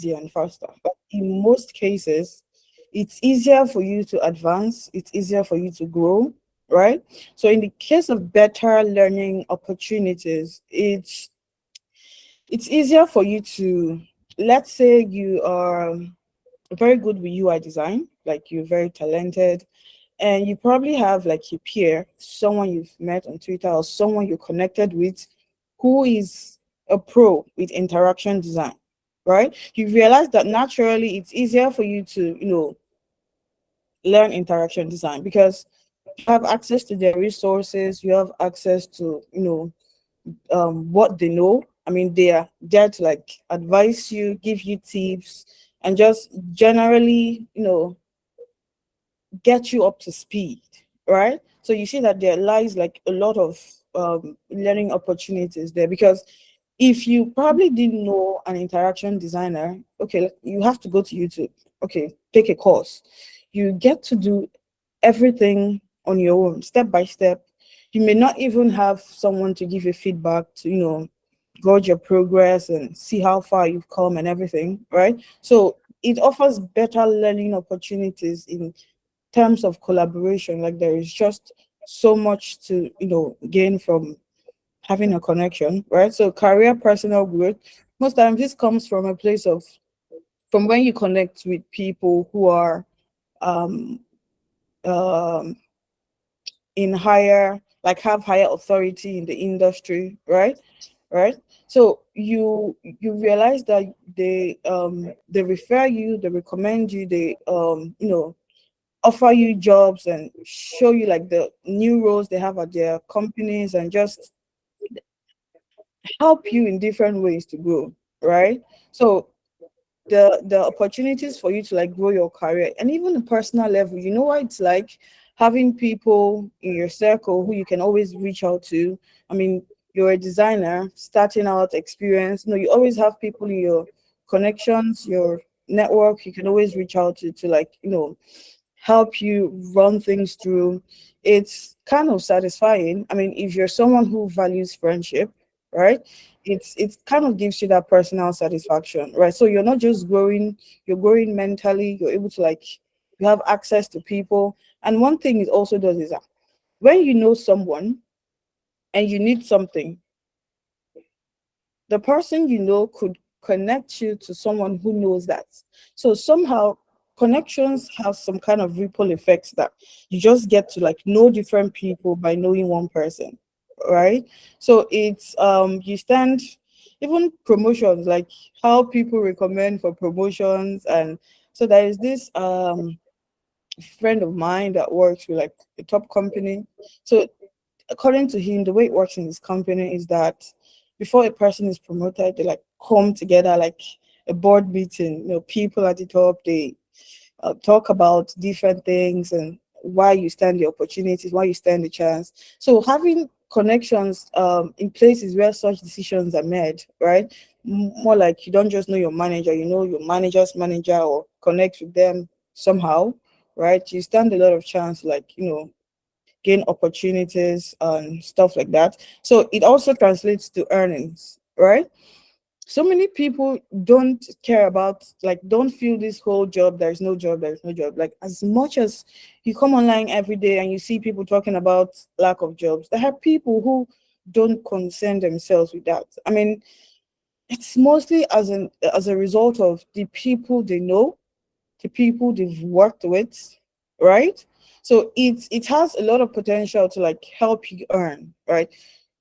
easier and faster. But in most cases, it's easier for you to advance, it's easier for you to grow, right? So in the case of better learning opportunities, it's easier for you to, let's say you are very good with UI design, like you're very talented, and you probably have like a peer, someone you've met on Twitter or someone you're connected with who is a pro with interaction design, right? You realize that naturally it's easier for you to, learn interaction design because you have access to their resources, you have access to, what they know. I mean, they are there to like advise you, give you tips, and just generally, get you up to speed, right? So you see that there lies like a lot of learning opportunities there because if you probably didn't know an interaction designer, okay, you have to go to YouTube, okay, take a course. You get to do everything on your own, step by step. You may not even have someone to give you feedback to, gauge your progress and see how far you've come and everything, right? So it offers better learning opportunities in terms of collaboration. Like there is just so much to, gain from having a connection, right? So career personal growth, most times this comes from a place of from when you connect with people who are um um in higher, like have higher authority in the industry, right? Right. So you realize that they refer you, they recommend you, they offer you jobs and show you like the new roles they have at their companies and just help you in different ways to grow, right? So the opportunities for you to like grow your career and even the personal level, what it's like having people in your circle who you can always reach out to. I mean, you're a designer starting out experience, you always have people in your connections, your network you can always reach out to like, help you run things through. It's kind of satisfying. I mean, if you're someone who values friendship, right? It kind of gives you that personal satisfaction, right? So you're not just growing, you're growing mentally, you're able to like you have access to people. And one thing it also does is that when you know someone and you need something, the person could connect you to someone who knows that. So somehow connections have some kind of ripple effects that you just get to like know different people by knowing one person, right? So it's you stand even promotions, like how people recommend for promotions. And so there is this friend of mine that works with like a top company. So according to him, the way it works in his company is that before a person is promoted, they like come together like a board meeting. People at the top, they talk about different things and why you stand the opportunities, why you stand the chance. So having connections in places where such decisions are made, right? More like you don't just know your manager, you know your manager's manager or connect with them somehow, right? You stand a lot of chance, like gain opportunities and stuff like that. So it also translates to earnings, right? So many people don't care about, like, don't feel this whole job, there's no job, there's no job. Like, as much as you come online every day and you see people talking about lack of jobs, there are people who don't concern themselves with that. I mean, it's mostly as a result of the people they know, the people they've worked with, right? So it has a lot of potential to like help you earn, right?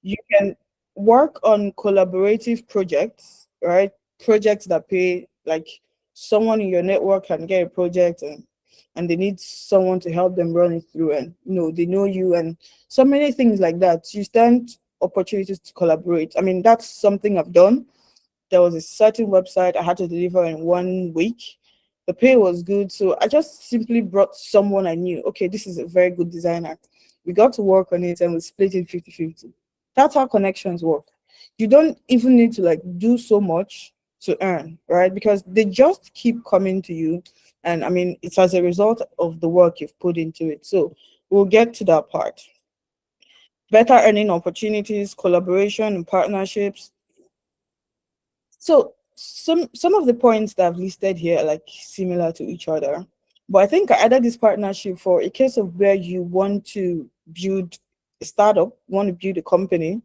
You can work on collaborative projects, right? Projects that pay, like someone in your network can get a project and they need someone to help them run it through, and they know you and so many things like that. You stand opportunities to collaborate. I mean, that's something I've done. There was a certain website I had to deliver in 1 week. The pay was good. So I just simply brought someone I knew. Okay, this is a very good designer. We got to work on it and we split it 50-50. That's how connections work. You don't even need to like do so much to earn, right? Because they just keep coming to you. And I mean, it's as a result of the work you've put into it. So we'll get to that part. Better earning opportunities, collaboration, and partnerships. So some of the points that I've listed here are like similar to each other. But I think I added this partnership for a case of where you want to build a startup, want to build a company.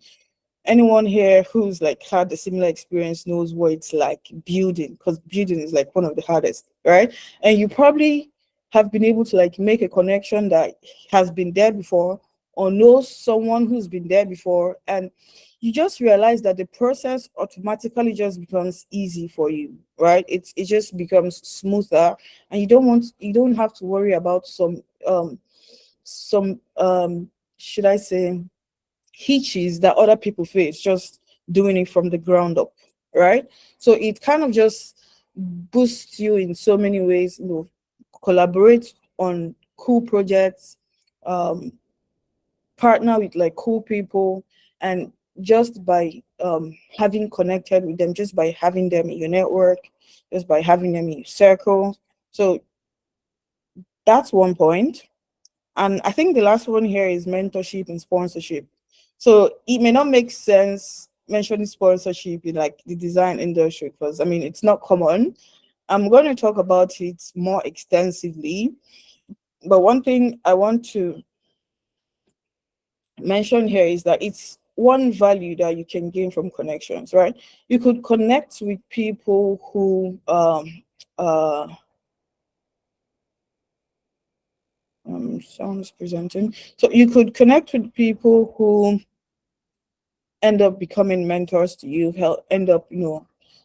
Anyone here who's like had a similar experience knows what it's like building, because building is like one of the hardest, right? And you probably have been able to like make a connection that has been there before, or knows someone who's been there before, and you just realize that the process automatically just becomes easy for you, right? It just becomes smoother, and you don't have to worry about some should I say hitches that other people face just doing it from the ground up, right? So it kind of just boosts you in so many ways, collaborate on cool projects, um, partner with like cool people, and just by having connected with them, just by having them in your network, just by having them in your circle. So that's one point. And I think the last one here is mentorship and sponsorship. So it may not make sense mentioning sponsorship in like the design industry, because I mean it's not common. I'm going to talk about it more extensively. But one thing I want to mention here is that it's one value that you can gain from connections, right? You could connect with people who uh sounds presenting. So you could connect with people who end up becoming mentors to you, help end up,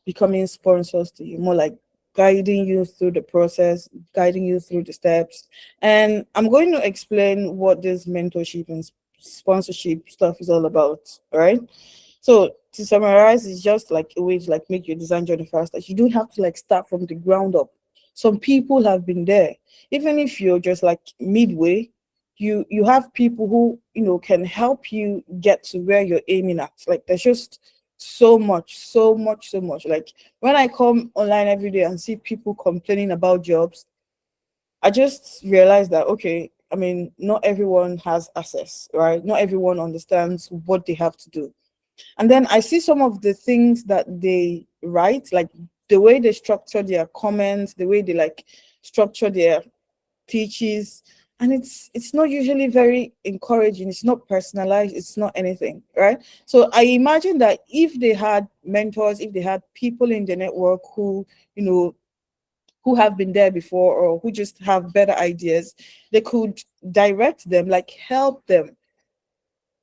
becoming sponsors to you, more like guiding you through the process, guiding you through the steps. And I'm going to explain what this mentorship and sponsorship stuff is all about, all right? So to summarize, it's just like a way to like make your design journey faster. You don't have to like start from the ground up. Some people have been there. Even if you're just like midway, you have people who can help you get to where you're aiming at. Like there's just so much. Like when I come online every day and see people complaining about jobs, I just realized that, okay, I mean, not everyone has access, right? Not everyone understands what they have to do. And then I see some of the things that they write, like the way they structure their comments, the way they like structure their pitches, and it's not usually very encouraging. It's not personalized. It's not anything, right? So I imagine that if they had mentors, if they had people in the network you know who have been there before, or who just have better ideas, they could direct them, like help them,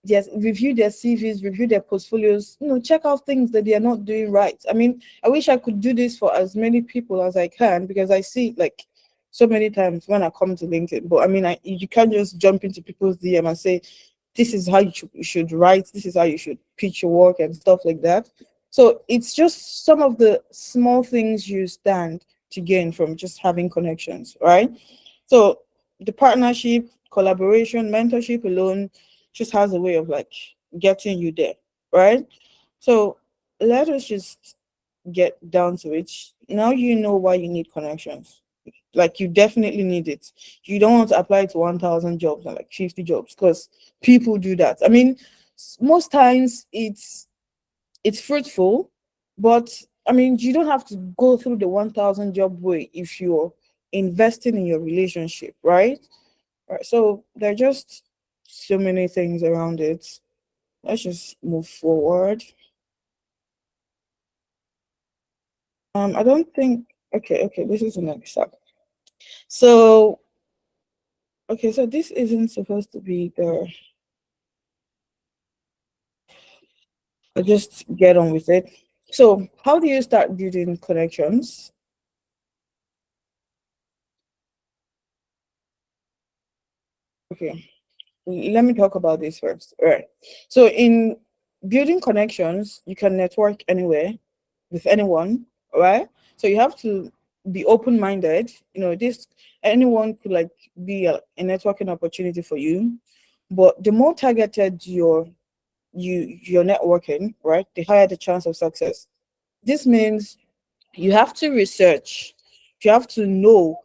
yes, review their CVs, review their portfolios, check out things that they are not doing right. I mean, I wish I could do this for as many people as I can, because I see it like so many times when I come to LinkedIn. But I mean, you can't just jump into people's DM and say, this is how you should write, this is how you should pitch your work and stuff like that. So it's just some of the small things you stand to gain from just having connections, right? So the partnership, collaboration, mentorship alone just has a way of like getting you there, right? So let us just get down to it. Now you know why you need connections. Like you definitely need it. You don't want to apply to 1,000 jobs and like 50 jobs, because people do that. I mean, most times it's fruitful, but I mean, you don't have to go through the 1,000 job way if you're investing in your relationship, right? Right. So there are just so many things around it. Let's just move forward. I don't think. Okay, this is the next step. So, okay, so this isn't supposed to be there. I'll just get on with it. So, how do you start building connections? Okay, let me talk about this first. All right. So, in building connections, you can network anywhere with anyone, all right? So you have to be open-minded. This anyone could like be a networking opportunity for you, but the more targeted your networking, right, the higher the chance of success. This means you have to research, you have to know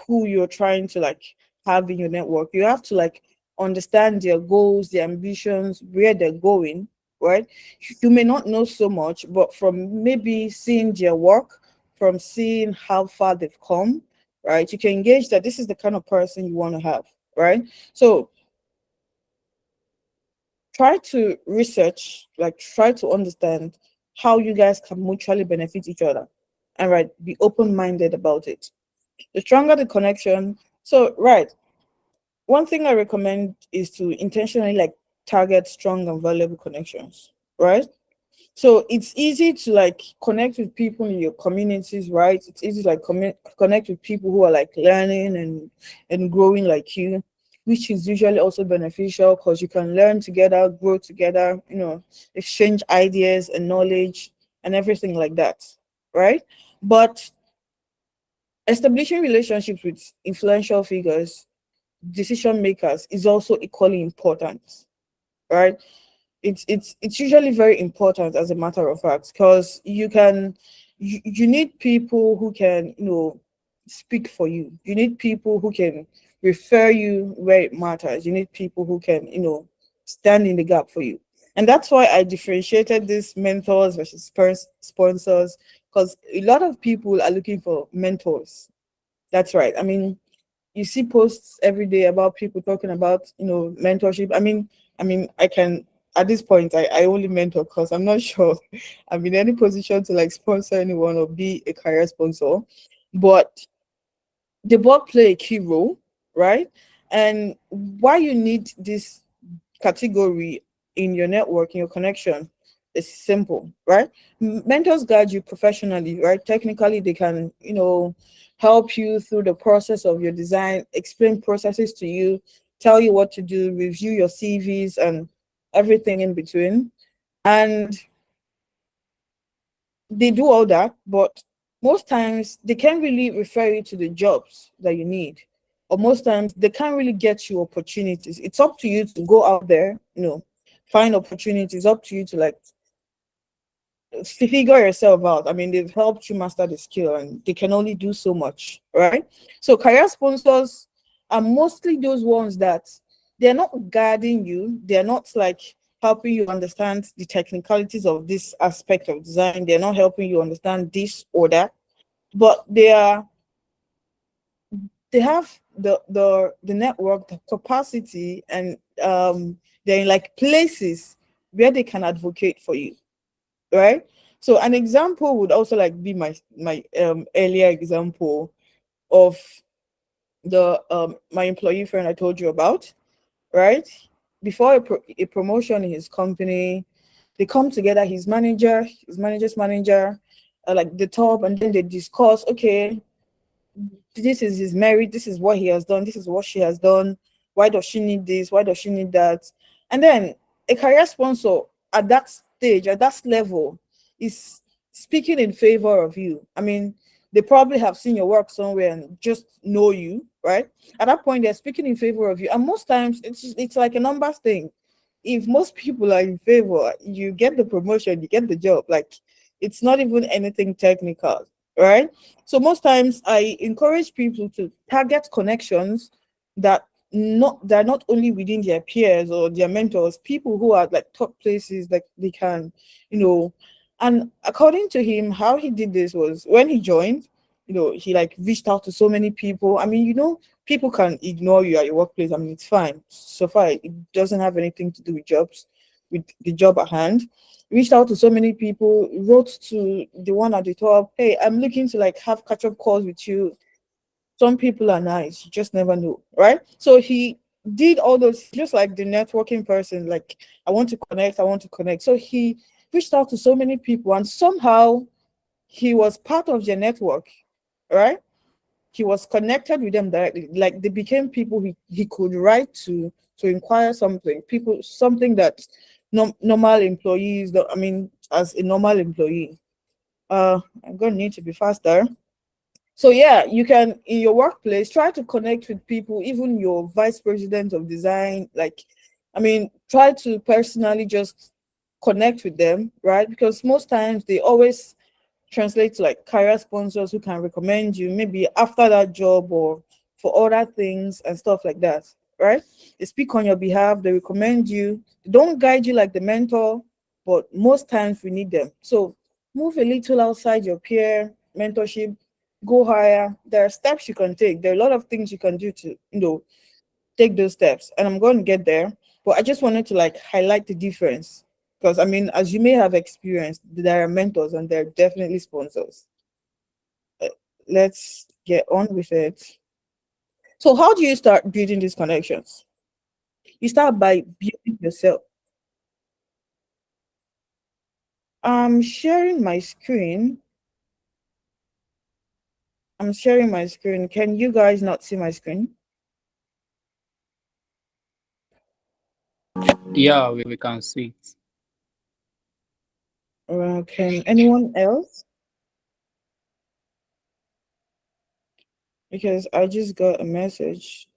who you're trying to like have in your network. You have to like understand their goals, their ambitions, where they're going, right? You may not know so much, but from maybe seeing their work, from seeing how far they've come, right, you can engage that this is the kind of person you want to have, right? So try to research, like try to understand how you guys can mutually benefit each other, and right, be open-minded about it. The stronger the connection. So right, one thing I recommend is to intentionally like target strong and valuable connections, right? So it's easy to like connect with people in your communities, right? It's easy to like connect with people who are like learning and growing like you, which is usually also beneficial because you can learn together, grow together, exchange ideas and knowledge and everything like that, right? But establishing relationships with influential figures, decision makers is also equally important, right? It's usually very important, as a matter of fact, because you need people who can speak for you. You need people who can refer you where it matters. You need people who can stand in the gap for you. And that's why I differentiated this mentors versus sponsors, because a lot of people are looking for mentors. That's right. I mean, you see posts every day about people talking about mentorship. I mean I can, at this point, I only mentor because I'm not sure I'm in any position to like sponsor anyone or be a career sponsor, but they both play a key role, right? And why you need this category in your network, in your connection, is simple, right? Mentors guide you professionally, right? Technically, they can, help you through the process of your design, explain processes to you, tell you what to do, review your CVs and everything in between. And they do all that, but most times they can't really refer you to the jobs that you need. Or most times they can't really get you opportunities. It's up to you to go out there, find opportunities, up to you to like figure yourself out. I mean, they've helped you master the skill and they can only do so much, right? So career sponsors are mostly those ones that they're not guiding you, they're not like helping you understand the technicalities of this aspect of design, they're not helping you understand this or that, but they have the network, the capacity, and they're in like places where they can advocate for you, right? So an example would also like be my earlier example of the my employee friend I told you about, right? Before a promotion in his company, they come together, his manager, his manager's manager, like the top, and then they discuss, okay, this is his merit, this is what he has done, this is what she has done, why does she need this, why does she need that? And then a career sponsor at that stage, at that level, is speaking in favor of you. I mean, they probably have seen your work somewhere and just know you, right? At that point, they're speaking in favor of you. And most times it's like a numbers thing. If most people are in favor, you get the promotion, you get the job. Like, it's not even anything technical, right? So most times I encourage people to target connections that they're not only within their peers or their mentors, people who are like top places that they can, you know. And according to him, how he did this was when he joined, he like reached out to so many people. I mean, people can ignore you at your workplace. I mean, it's fine. So far, it doesn't have anything to do with jobs, with the job at hand. Reached out to so many people, wrote to the one at the top, hey, I'm looking to like have catch-up calls with you. Some people are nice, you just never know, right? So he did all those, just like the networking person, like, I want to connect. So he reached out to so many people and somehow he was part of their network, right? He was connected with them directly. Like, they became people he could write to inquire something, people, something that normal employees, I mean, as a normal employee, I'm gonna need to be faster. So yeah, you can in your workplace try to connect with people, even your vice president of design. Like, I mean, try to personally just connect with them, right? Because most times they always translate to like career sponsors who can recommend you maybe after that job or for other things and stuff like that, right? They speak on your behalf, they recommend you, they don't guide you like the mentor, but most times we need them. So move a little outside your peer mentorship, go higher. There are steps you can take. There are a lot of things you can do to, take those steps. And I'm going to get there. But I just wanted to like highlight the difference. Because I mean, as you may have experienced, there are mentors and there are definitely sponsors. Uh, Let's get on with it. So how do you start building these connections? You start by building yourself. I'm sharing my screen. I'm sharing my screen. Can you guys not see my screen? Yeah, we can see it. Can anyone else? Because I just got a message.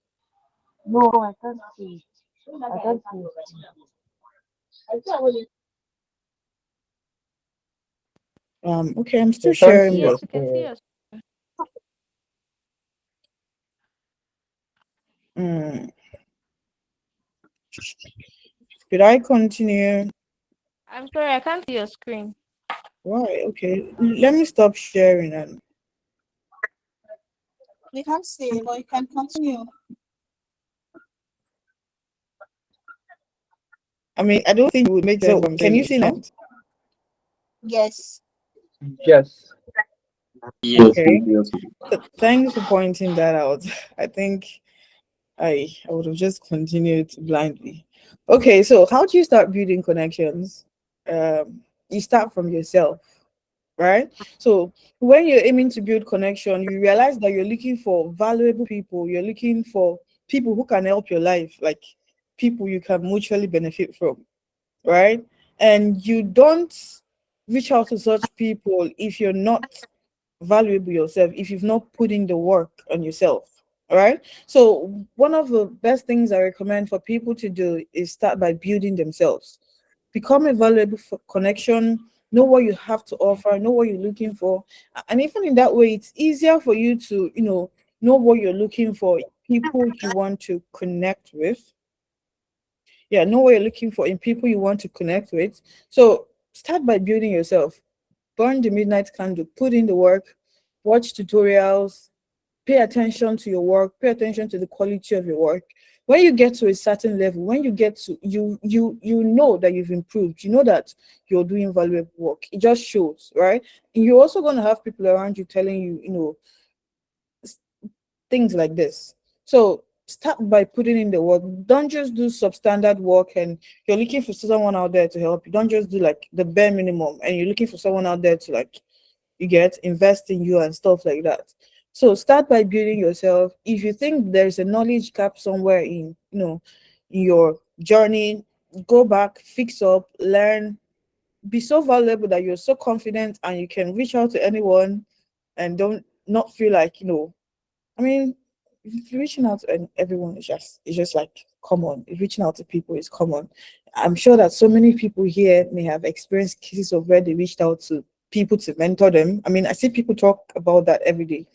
No, I can't see. I can't see. Okay, I'm still I can't sharing, see your but Yes, we can see screen. us. mm, should I continue? I'm sorry, I can't see your screen. Why? Okay, let me stop sharing and We can't see, but you can continue. I mean, I don't think it would make sense. So, can you see now? Yes. Yes. Yes, Okay, yes, yes. thanks for pointing that out. I think I would have just continued blindly. Okay, so how do you start building connections? You start from yourself, right? So when you're aiming to build connection, you realize that you're looking for valuable people. You're looking for people who can help your life, like people you can mutually benefit from, right? And you don't reach out to such people if you're not valuable yourself, if you've not put in the work on yourself. All right. So one of the best things I recommend for people to do is start by building themselves. Become a valuable connection, know what you have to offer, know what you're looking for. And even in that way, it's easier for you to, know what you're looking for, people you want to connect with. Yeah, know what you're looking for in people you want to connect with. So start by building yourself. Burn the midnight candle, put in the work, watch tutorials, pay attention to your work, pay attention to the quality of your work. When you get to a certain level, when you get to you know that you've improved, you know that you're doing valuable work. It just shows, right? And you're also going to have people around you telling you, things like this. So start by putting in the work. Don't just do substandard work and you're looking for someone out there to help you. Don't just do like the bare minimum and you're looking for someone out there to like you get invest in you and stuff like that. So start by building yourself. If you think there's a knowledge gap somewhere in in your journey, go back, fix up, learn, be so valuable that you're so confident and you can reach out to anyone and don't not feel like I mean, reaching out to everyone is just like common. Reaching out to people is common. I'm sure that so many people here may have experienced cases of where they reached out to people to mentor them. I mean, I see people talk about that every day,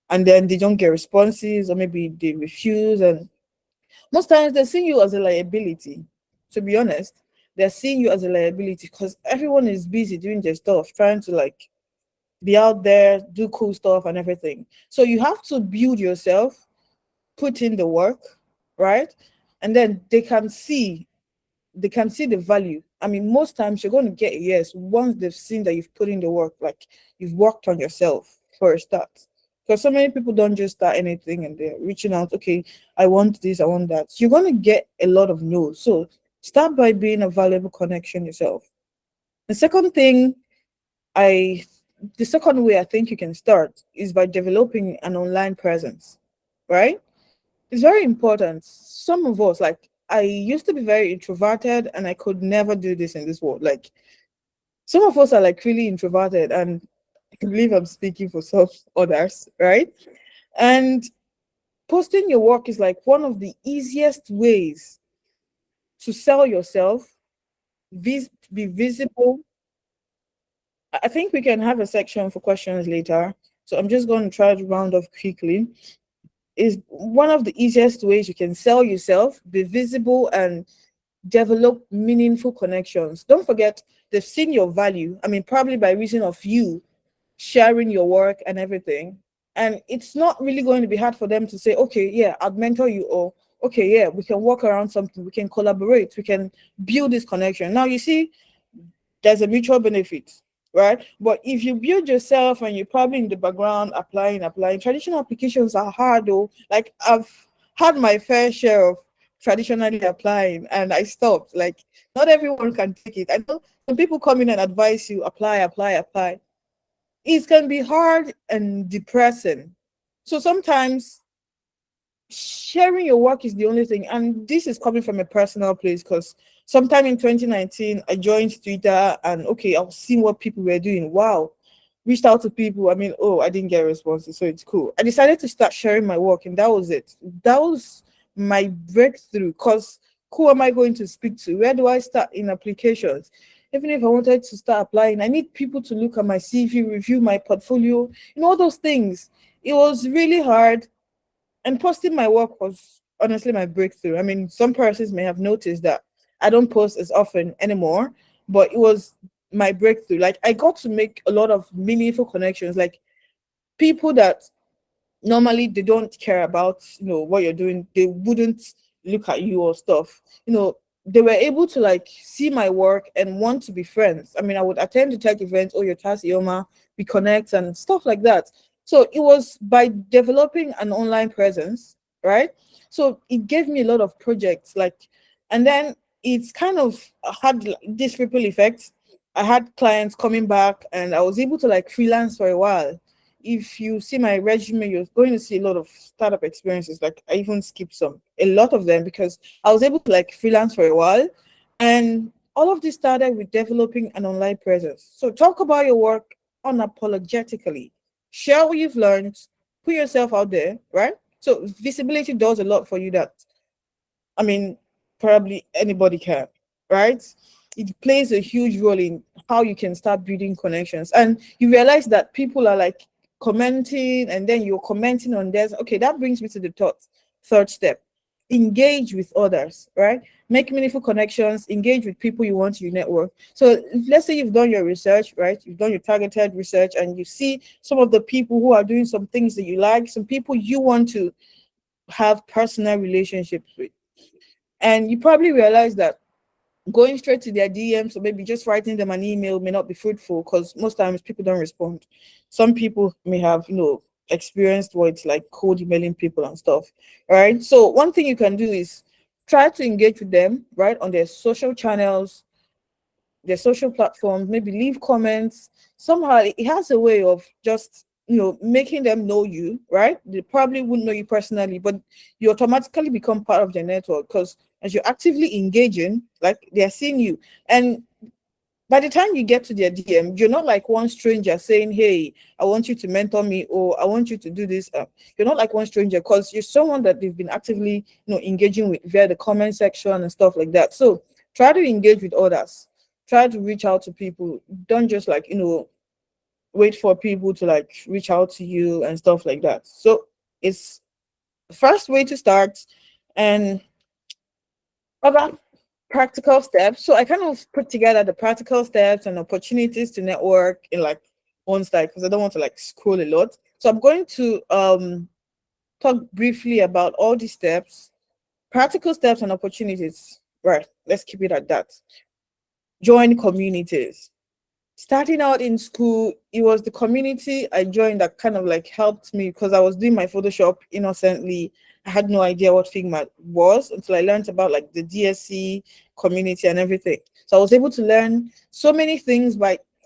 and then they don't get responses, or maybe they refuse. And most times they see you as a liability. To be honest, they're seeing you as a liability because everyone is busy doing their stuff, trying to like be out there, do cool stuff and everything. So you have to build yourself, put in the work, right? And then they can see the value. I mean, most times you're going to get a yes once they've seen that you've put in the work, like you've worked on yourself for a start. Because so many people don't just start anything and they're reaching out, okay, I want this, I want that. You're going to get a lot of no's. So start by being a valuable connection yourself. The second thing I the second way I think you can start is by developing an online presence, right? It's very important. Some of us, like I used to be very introverted and I could never do this in this world. Like some of us are like really introverted, and I believe I'm speaking for some others, right? And posting your work is like one of the easiest ways to sell yourself, be visible. I think we can have a section for questions later. So I'm just going to try to round off quickly. Is one of the easiest ways you can sell yourself, be visible, and develop meaningful connections. Don't forget, they've seen your value. I mean, probably by reason of you sharing your work and everything. And it's not really going to be hard for them to say, okay, yeah, I'll mentor you, or okay, yeah, we can work around something, we can collaborate, we can build this connection. Now, you see, there's a mutual benefit, right? But if you build yourself and you're probably in the background applying, traditional applications are hard though. Like, I've had my fair share of traditionally applying and I stopped. Like, not everyone can take it. I know some people come in and advise you apply. It can be hard and depressing. So sometimes sharing your work is the only thing. And this is coming from a personal place because sometime in 2019, I joined Twitter and okay, I was seeing what people were doing. Wow. Reached out to people. I mean, oh, I didn't get responses, so it's cool. I decided to start sharing my work, and that was it. That was my breakthrough because who am I going to speak to? Where do I start in applications? Even if I wanted to start applying, I need people to look at my CV, review my portfolio, all those things. It was really hard, and posting my work was honestly my breakthrough. I mean, some persons may have noticed that I don't post as often anymore, but it was my breakthrough. Like, I got to make a lot of meaningful connections, like people that normally they don't care about what you're doing, they wouldn't look at you or stuff. They were able to like see my work and want to be friends. I mean, I would attend the tech events, or your Atasie Omah, we connect and stuff like that. So it was by developing an online presence, right? So it gave me a lot of projects, like, and then it's kind of had this ripple effect. I had clients coming back and I was able to like freelance for a while. If you see my resume, you're going to see a lot of startup experiences. Like, I even skipped a lot of them, because I was able to like freelance for a while. And all of this started with developing an online presence. So talk about your work unapologetically. Share what you've learned, put yourself out there, right? So visibility does a lot for you that, I mean, probably anybody can, right? It plays a huge role in how you can start building connections. And you realize that people are like commenting, and then you're commenting on theirs. Okay, that brings me to the third step. Engage with others, right? Make meaningful connections, engage with people you want to network. So let's say you've done your research, right? You've done your targeted research and you see some of the people who are doing some things that you like, some people you want to have personal relationships with. And you probably realize that going straight to their DMs, or maybe just writing them an email, may not be fruitful, because most times people don't respond. Some people may have, experienced what it's like cold emailing people and stuff. All right. So one thing you can do is try to engage with them, right, on their social channels, their social platforms, maybe leave comments. Somehow it has a way of just, making them know you, right? They probably wouldn't know you personally, but you automatically become part of their network, because as you're actively engaging, like, they're seeing you. And by the time you get to their DM, you're not like one stranger saying, hey, I want you to mentor me, or I want you to do this. You're not like one stranger, because you're someone that they've been actively, engaging with via the comment section and stuff like that. So try to engage with others. Try to reach out to people. Don't just like, wait for people to like reach out to you and stuff like that. So it's the first way to start. And other practical steps. So I kind of put together the practical steps and opportunities to network in like one slide, because I don't want to like scroll a lot. So I'm going to talk briefly about all these steps, practical steps and opportunities. Right. Let's keep it at that. Join communities. Starting out in school, it was the community I joined that kind of like helped me, because I was doing my Photoshop innocently. I had no idea what Figma was until I learned about like the DSC community and everything. So I was able to learn so many things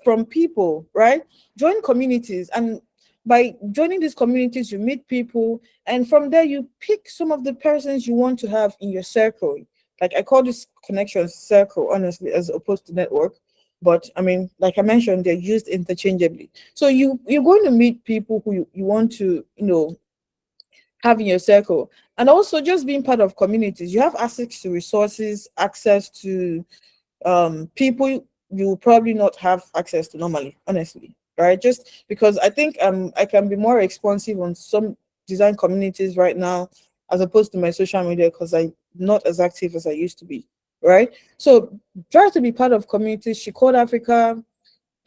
from people, right? Join communities, and by joining these communities, you meet people, and from there you pick some of the persons you want to have in your circle. Like, I call this connection circle, honestly, as opposed to network. But I mean, like I mentioned, they're used interchangeably. So you're going to meet people who you want to, have in your circle. And also, just being part of communities, you have access to resources, access to people you will probably not have access to normally, honestly, right? Just because I think I can be more responsive on some design communities right now, as opposed to my social media, because I'm not as active as I used to be, right? So try to be part of communities. She called Africa,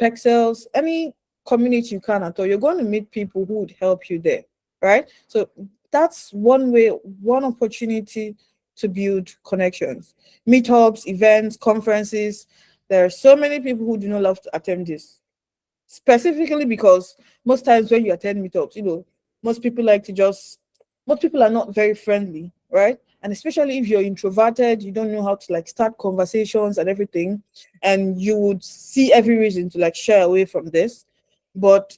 Perxels, any community you can at all. You're going to meet people who would help you there, right? So that's one way, one opportunity to build connections. Meetups, events, conferences. There are so many people who do not love to attend this, specifically because most times when you attend meetups, most people like to just, most people are not very friendly, right? And especially if you're introverted, you don't know how to like start conversations and everything, and you would see every reason to like shy away from this. But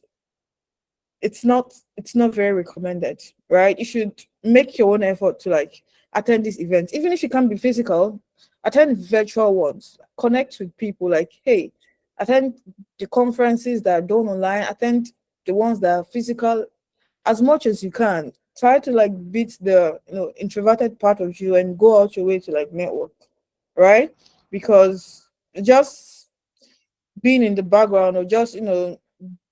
it's not very recommended, right? You should make your own effort to like attend these events, even if you can't be physical. Attend virtual ones, connect with people, like, hey, attend the conferences that are done online, attend the ones that are physical as much as you can. Try to like beat the introverted part of you and go out your way to like network, right? Because just being in the background, or just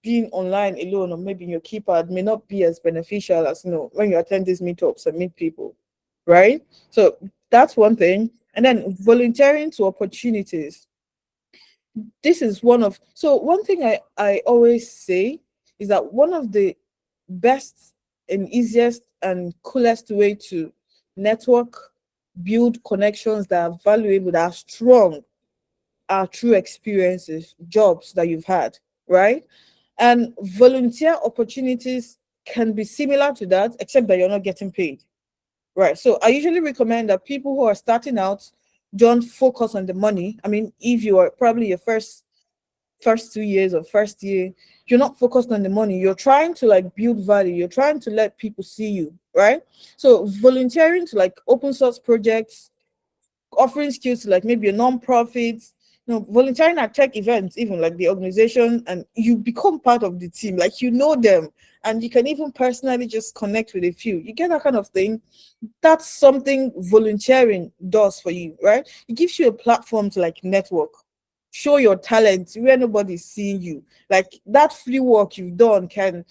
being online alone, or maybe in your keypad, may not be as beneficial as when you attend these meetups and meet people, right? So that's one thing. And then volunteering to opportunities. This is one thing I always say is that one of the best and easiest and coolest way to network, build connections that are valuable, that are strong, are true experiences, jobs that you've had, right? And volunteer opportunities can be similar to that, except that you're not getting paid, right? So I usually recommend that people who are starting out don't focus on the money. I mean, if you are probably your first 2 years or first year, you're not focused on the money. You're trying to like build value. You're trying to let people see you, right? So volunteering to like open source projects, offering skills to like maybe a non-profit, volunteering at tech events, even like the organization, and you become part of the team, like them, and you can even personally just connect with a few. You get that kind of thing. That's something volunteering does for you, right? It gives you a platform to like network, show your talent where nobody's seeing you. Like that free work you've done can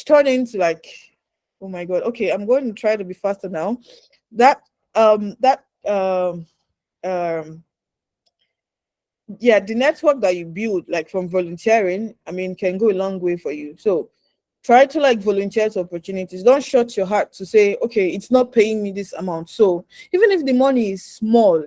turn into like, oh my god, okay, I'm going to try to be faster now. That that um yeah, the network that you build like from volunteering, I mean, can go a long way for you. So try to like volunteer to opportunities. Don't shut your heart to say, okay, it's not paying me this amount. So even if the money is small,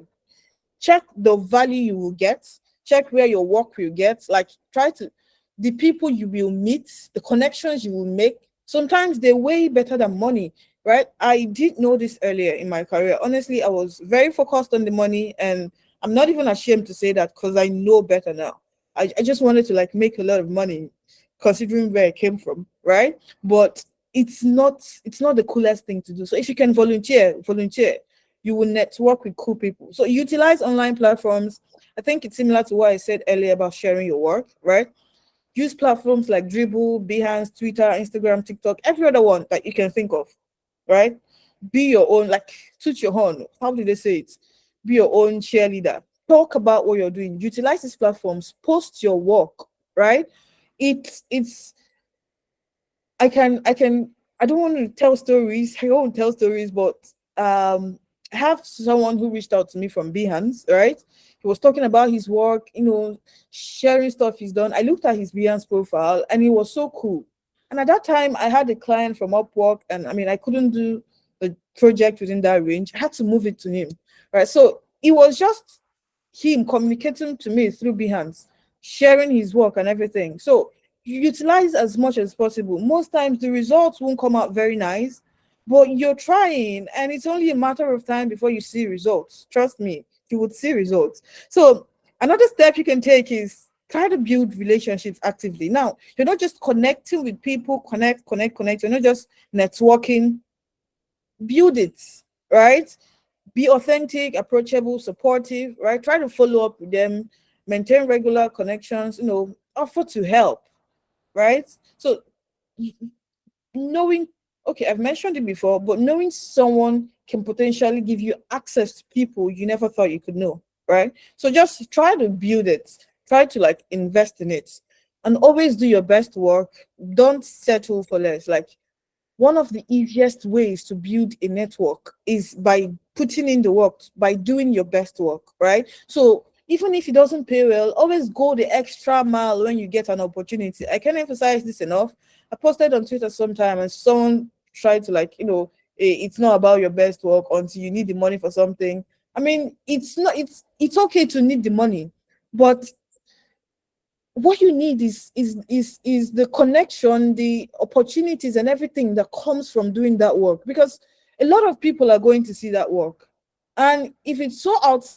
check the value you will get, check where your work will get, like try to, the people you will meet, the connections you will make, sometimes they're way better than money, right? I did know this earlier in my career. Honestly, I was very focused on the money, and I'm not even ashamed to say that because I know better now. I just wanted to like make a lot of money considering where I came from, right? But it's not the coolest thing to do. So if you can volunteer, you will network with cool people. So utilize online platforms. I think it's similar to what I said earlier about sharing your work, right? Use platforms like Dribble, Behance, Twitter, Instagram, TikTok, every other one that you can think of, right? Be your own, like toot your horn. How do they say it? Be your own cheerleader. Talk about what you're doing. Utilize these platforms. Post your work, right? It's I don't want to tell stories. I won't tell stories, but I have someone who reached out to me from Behance, right? He was talking about his work, sharing stuff he's done. I looked at his Behance profile and it was so cool. And at that time, I had a client from Upwork, and I mean, I couldn't do the project within that range. I had to move it to him, right? So it was just him communicating to me through Behance, sharing his work and everything. So you utilize as much as possible. Most times the results won't come out very nice, but you're trying, and it's only a matter of time before you see results. Trust me, you would see results. So another step you can take is try to build relationships actively. Now, you're not just connecting with people, connect. You're not just networking, build it, right? Be authentic, approachable, supportive, right? Try to follow up with them, maintain regular connections, offer to help, right? So knowing, okay, I've mentioned it before, but knowing someone can potentially give you access to people you never thought you could know, right? So just try to build it, try to like invest in it, and always do your best work. Don't settle for less. Like one of the easiest ways to build a network is by putting in the work, by doing your best work, right? So even if it doesn't pay well, always go the extra mile when you get an opportunity. I can't emphasize this enough. I posted on Twitter sometime and someone tried to like, it's not about your best work until you need the money for something. I mean, it's okay to need the money, but what you need is the connection, the opportunities, and everything that comes from doing that work, because a lot of people are going to see that work, and if it's so out.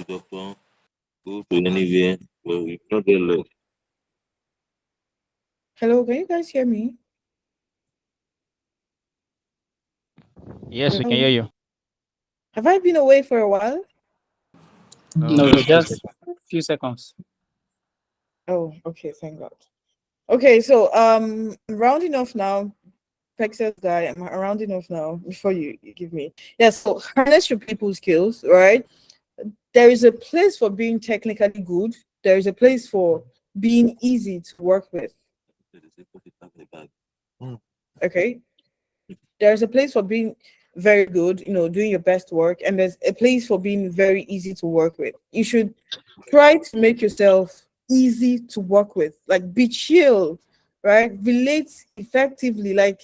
Doctor, go to anywhere, but we not get lost. Hello, can you guys hear me? Yes, we can Hello, hear you. have I been away for a while? No, No, just few just seconds. few seconds. Oh, okay, thank God. Okay, so rounding off now. Perxels guy, I'm rounding off now before you give me. Yeah, so harness your people skills, right? There is a place for being technically good. There is a place for being easy to work with. Okay. There's a place for being very good, doing your best work, and there's a place for being very easy to work with. You should try to make yourself easy to work with, like be chill, right? Relate effectively, like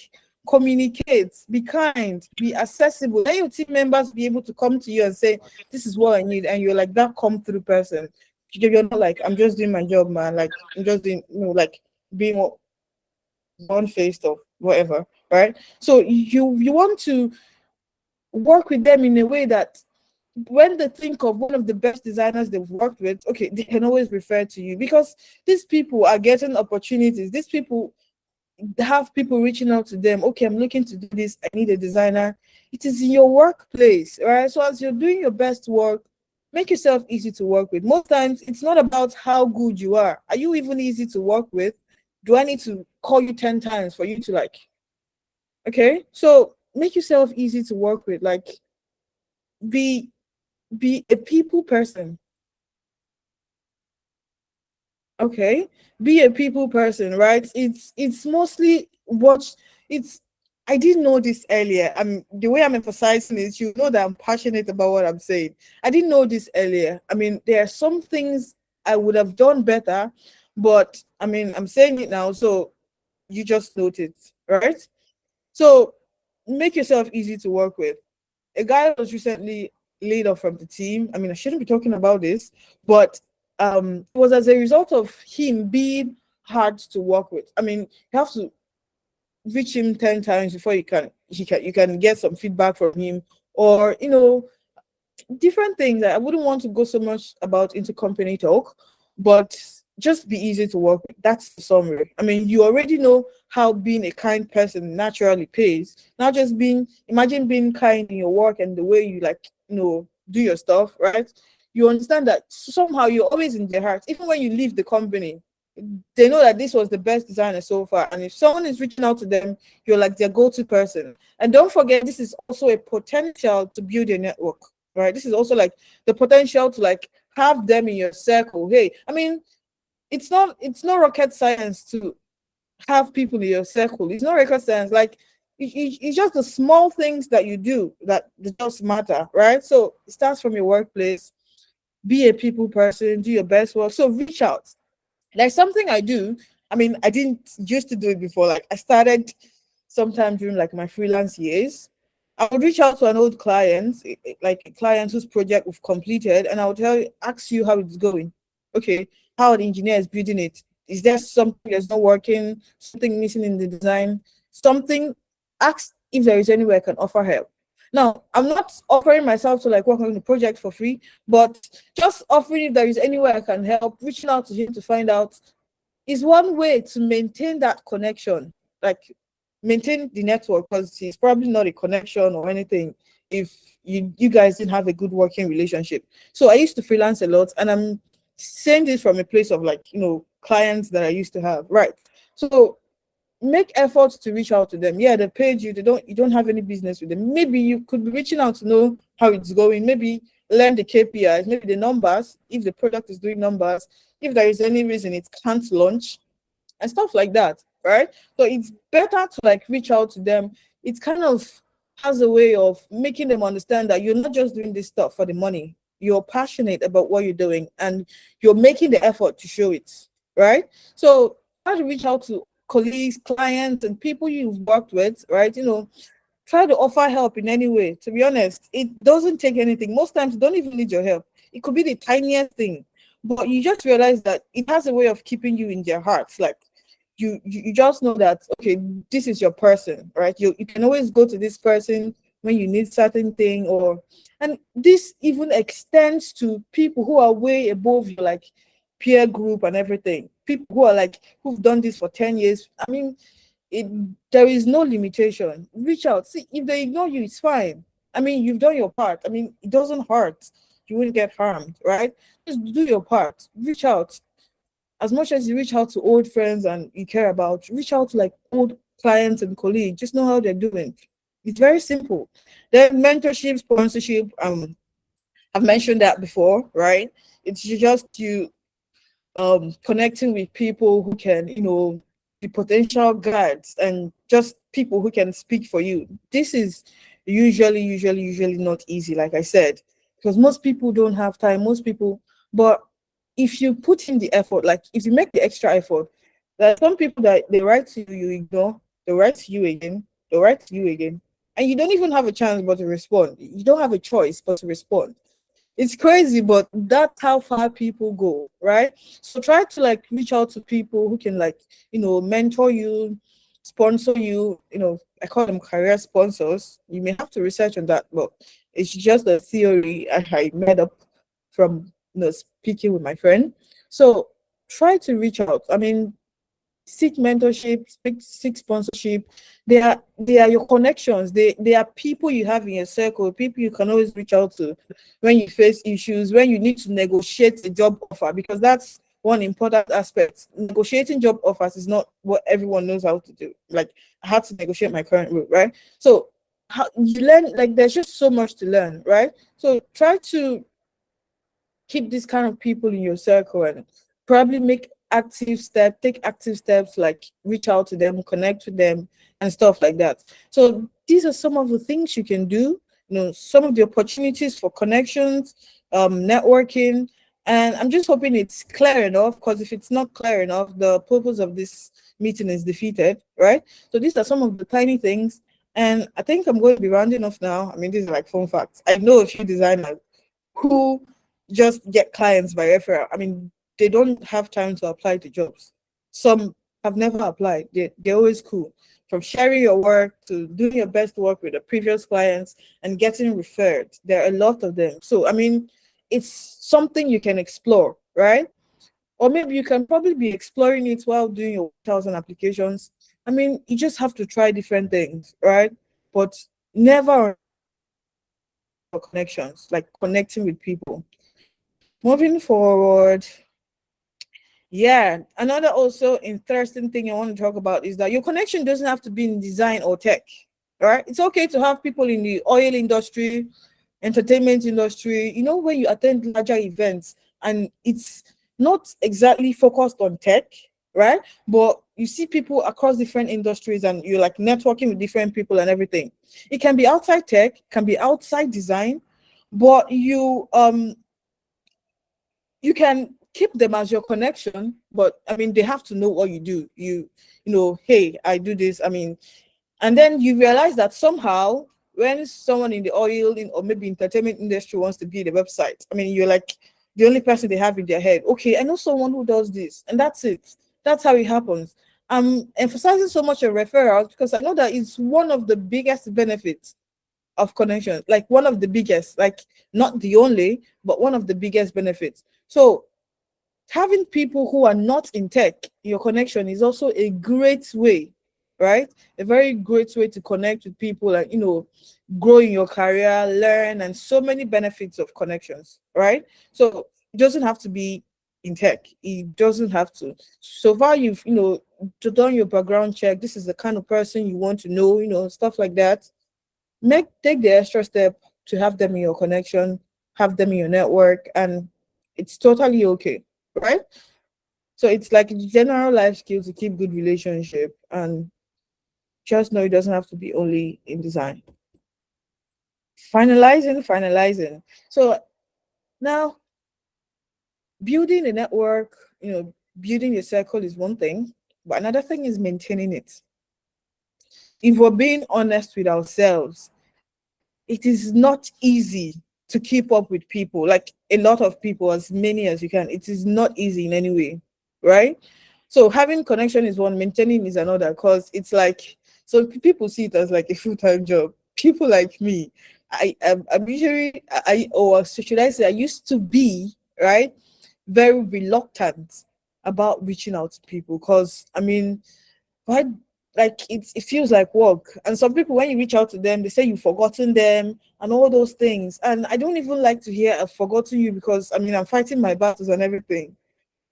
communicate, be kind, be accessible. Let your team members be able to come to you and say, "This is what I need," and you're like that come through person. You're not like, "I'm just doing my job, man." Like I'm just doing, like being one faced or whatever, right? So you want to work with them in a way that when they think of one of the best designers they've worked with, okay, they can always refer to you, because these people are getting opportunities. These people have people reaching out to them. Okay, I'm looking to do this. I need a designer. It is in your workplace, right? So as you're doing your best work, make yourself easy to work with. Most times, it's not about how good you are. Are you even easy to work with? Do I need to call you 10 times for you to like? Okay, so make yourself easy to work with. Like, be be a people person. Okay, be a people person, right? It's mostly what it's. I didn't know this earlier. I'm the way I'm emphasizing it, you know that I'm passionate about what I'm saying. I didn't know this earlier. I mean, there are some things I would have done better, but I mean, I'm saying it now, so you just note it, right? So make yourself easy to work with. A guy was recently laid off from the team. I mean, I shouldn't be talking about this, but it was as a result of him being hard to work with. I mean, you have to reach him 10 times before you can get some feedback from him, or different things. I wouldn't want to go so much about into company talk, but just be easy to work with. That's the summary. I mean, you already know how being a kind person naturally pays. Not just imagine being kind in your work and the way you like, do your stuff, right? You understand that somehow you're always in their heart. Even when you leave the company, they know that this was the best designer so far. And if someone is reaching out to them, you're like their go-to person. And don't forget, this is also a potential to build a network, right? This is also like the potential to like have them in your circle. Hey, I mean, it's not rocket science to have people in your circle. It's not rocket science. Like it's just the small things that you do that just matter, right? So it starts from your workplace. Be a people person. Do your best work. So reach out. Like something I do. I mean, I didn't used to do it before. Like I started sometime during like my freelance years. I would reach out to an old client, like a client whose project we've completed, and I would ask you how it's going. Okay, how the engineer is building it. Is there something that's not working? Something missing in the design? Something? Ask if there is any way I can offer help. Now, I'm not offering myself to like work on the project for free, but just offering if there is any way I can help, reaching out to him to find out is one way to maintain that connection, like maintain the network, because it's probably not a connection or anything if you guys didn't have a good working relationship. So I used to freelance a lot, and I'm saying this from a place of like, clients that I used to have, right? So make efforts to reach out to them. Yeah, they paid you, you don't have any business with them. Maybe you could be reaching out to know how it's going, maybe learn the KPIs, maybe the numbers, if the product is doing numbers, if there is any reason it can't launch, and stuff like that, right? So it's better to like reach out to them. It kind of has a way of making them understand that you're not just doing this stuff for the money. You're passionate about what you're doing, and you're making the effort to show it, right? So try to reach out to colleagues, clients, and people you've worked with, right? Try to offer help in any way. To be honest, it doesn't take anything. Most times, you don't even need your help. It could be the tiniest thing, but you just realize that it has a way of keeping you in their hearts. Like you just know that, okay, this is your person, right? You can always go to this person when you need certain thing, and this even extends to people who are way above your like peer group and everything. People who are like who've done this for 10 years. I mean, it there is no limitation. Reach out. See, if they ignore you, it's fine. I mean, you've done your part. I mean, it doesn't hurt. You wouldn't get harmed, right? Just do your part. Reach out. As much as you reach out to old friends and you care about, reach out to like old clients and colleagues. Just know how they're doing. It's very simple. Then mentorship, sponsorship. I've mentioned that before, right? It's just you connecting with people who can, the potential guides and just people who can speak for you. This is usually not easy, like I said, because most people don't have time, most people, but if you put in the effort, like if you make the extra effort, there are some people that they write to you, you ignore, they write to you again, they write to you again, and you don't even have a chance but to respond. You don't have a choice but to respond. It's crazy, but that's how far people go, right? So try to like reach out to people who can like, mentor you, sponsor you, I call them career sponsors. You may have to research on that, but it's just a theory I made up from speaking with my friend. So try to reach out. I mean, seek mentorship, seek sponsorship. They are your connections. They are people you have in your circle, people you can always reach out to when you face issues, when you need to negotiate a job offer, because that's one important aspect. Negotiating job offers is not what everyone knows how to do. Like I had to negotiate my current role, right? So how you learn, like there's just so much to learn, right? So try to keep these kind of people in your circle and probably take active steps, like reach out to them, connect with them, and stuff like that. So these are some of the things you can do, some of the opportunities for connections, networking. And I'm just hoping it's clear enough, because if it's not clear enough, the purpose of this meeting is defeated, right? So these are some of the tiny things. And I think I'm going to be rounding off now. I mean, these are like fun facts. I know a few designers who just get clients by referral. I mean, they don't have time to apply to jobs. Some have never applied. They're always cool. From sharing your work to doing your best work with the previous clients and getting referred. There are a lot of them. So, I mean, it's something you can explore, right? Or maybe you can probably be exploring it while doing your 1,000 applications. I mean, you just have to try different things, right? But never connections, like connecting with people. Moving forward, yeah, another also interesting thing I want to talk about is that your connection doesn't have to be in design or tech, all right? It's okay to have people in the oil industry, entertainment industry, when you attend larger events and it's not exactly focused on tech, right? But you see people across different industries and you're like networking with different people and everything. It can be outside tech, can be outside design, but you can keep them as your connection, but I mean they have to know what you do. Hey, I do this. I mean, and then you realize that somehow when someone in the or maybe entertainment industry wants to build a website, I mean, you're like the only person they have in their head. Okay, I know someone who does this, and that's it. That's how it happens. I'm emphasizing so much on referrals because I know that it's one of the biggest benefits of connections, like one of the biggest, like not the only, but one of the biggest benefits. So having people who are not in tech, your connection is also a great way, right? A very great way to connect with people and, grow in your career, learn, and so many benefits of connections, right? So it doesn't have to be in tech. It doesn't have to. So far, you've, done your background check. This is the kind of person you want to know, stuff like that. Take the extra step to have them in your connection, have them in your network, and it's totally okay, right? So it's like a general life skill to keep good relationship, and just know it doesn't have to be only in design. Finalizing. So now building a network, building a circle is one thing, but another thing is maintaining it. If we're being honest with ourselves, it is not easy to keep up with people, like a lot of people, as many as you can. It is not easy in any way, right? So having connection is one, maintaining is another, because it's like, so people see it as like a full-time job. People like me, I'm usually, or should I say, I used to be, right, very reluctant about reaching out to people, because I mean, why, like it feels like work. And some people, when you reach out to them, they say you've forgotten them and all those things, and I don't even like to hear I've forgotten you, because I mean, I'm fighting my battles and everything,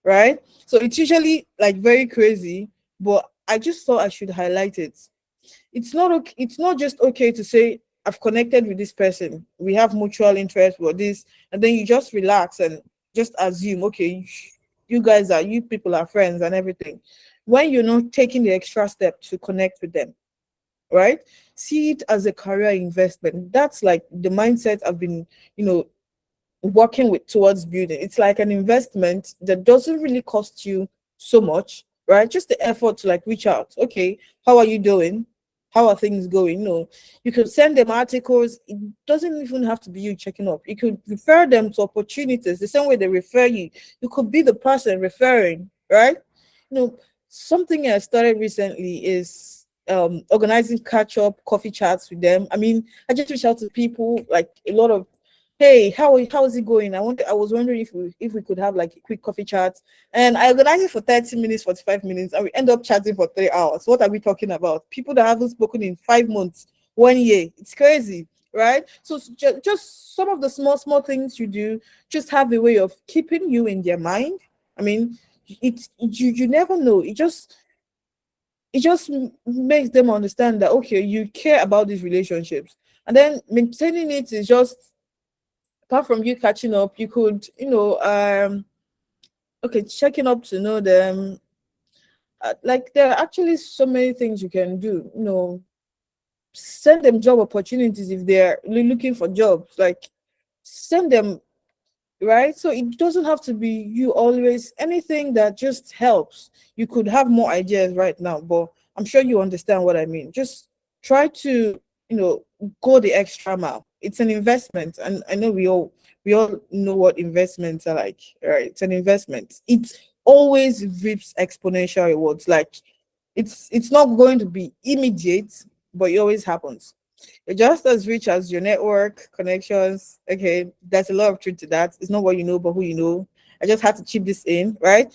right? So it's usually like very crazy, but I just thought I should highlight it. It's not okay, it's not just okay to say I've connected with this person, we have mutual interest for this, and then you just relax and just assume, okay, you people are friends and everything, when you're not taking the extra step to connect with them, right? See it as a career investment. That's like the mindset I've been, you know, working with towards building. It's like an investment that doesn't really cost you so much, right? Just the effort to like reach out. Okay, how are you doing? How are things going? You could send them articles. It doesn't even have to be you checking up. You could refer them to opportunities the same way they refer you. You could be the person referring, right? Something I started recently is organizing catch up coffee chats with them. I mean, I just reach out to people, like a lot of, hey, how is it going? I was wondering if we could have like a quick coffee chat. And I organize it for 30 minutes, 45 minutes, and we end up chatting for 3 hours. What are we talking about? People that haven't spoken in 5 months, 1 year. It's crazy, right? So just some of the small things you do just have a way of keeping you in their mind. I mean, you never know. It just makes them understand that, okay, you care about these relationships. And then maintaining it is just, apart from you catching up, you could, okay, checking up to know them. Like, there are actually so many things you can do. Send them job opportunities if they're looking for jobs. Like, send them, right? So it doesn't have to be you always. Anything that just helps. You could have more ideas right now, but I'm sure you understand what I mean. Just try to, go the extra mile. It's an investment, and I know we all know what investments are like, right? It's an investment. It always reaps exponential rewards. Like, it's not going to be immediate, but it always happens. You're just as rich as your network connections. Okay, there's a lot of truth to that. It's not what you know, but who you know. I just had to chip this in, right?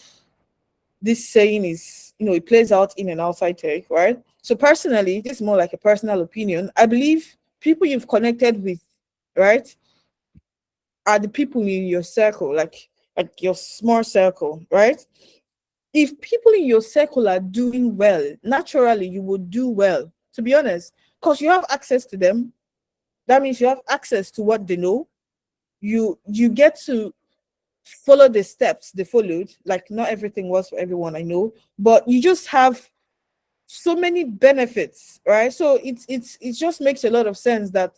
This saying is, it plays out in and outside tech, right? So personally, this is more like a personal opinion. I believe people you've connected with, right, are the people in your circle, like your small circle, right? If people in your circle are doing well, naturally you will do well. To be honest, because you have access to them, that means you have access to what they know. You get to follow the steps they followed. Like, not everything was for everyone, I know, but you just have so many benefits, right? So it just makes a lot of sense that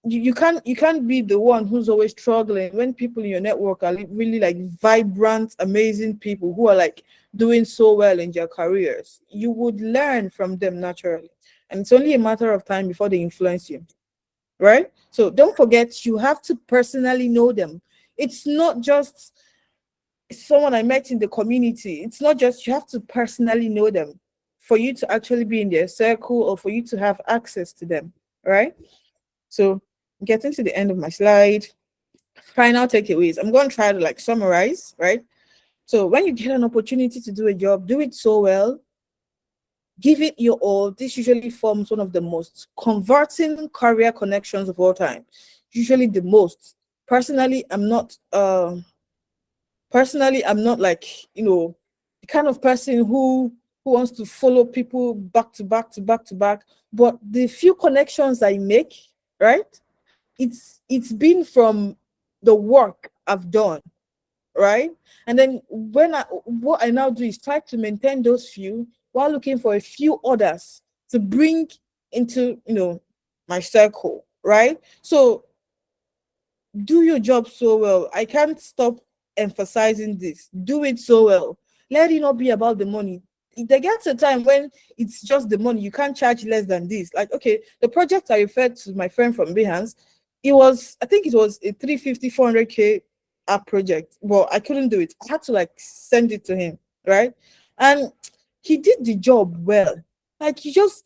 you can't be the one who's always struggling when people in your network are really like vibrant, amazing people who are like doing so well in their careers. You would learn from them naturally, and it's only a matter of time before they influence you, right? So don't forget, you have to personally know them. It's not just someone I met in the community. It's not just, you have to personally know them for you to actually be in their circle or for you to have access to them, right? So getting to the end of my slide, final takeaways. I'm going to try to like summarize, right? So when you get an opportunity to do a job, do it so well, give it your all. This usually forms one of the most converting career connections of all time. Usually the most. Personally, I'm not like, the kind of person who wants to follow people back to back to back to back. But the few connections I make, right? It's been from the work I've done, right? And then what I now do is try to maintain those few while looking for a few others to bring into my circle, right? So do your job so well. I can't stop emphasizing this. Do it so well. Let it not be about the money. There gets a time when it's just the money. You can't charge less than this. Like, okay, the project I referred to my friend from Behance, I think it was a 350, 400K app project. Well, I couldn't do it. I had to like send it to him, right? And he did the job well. Like he just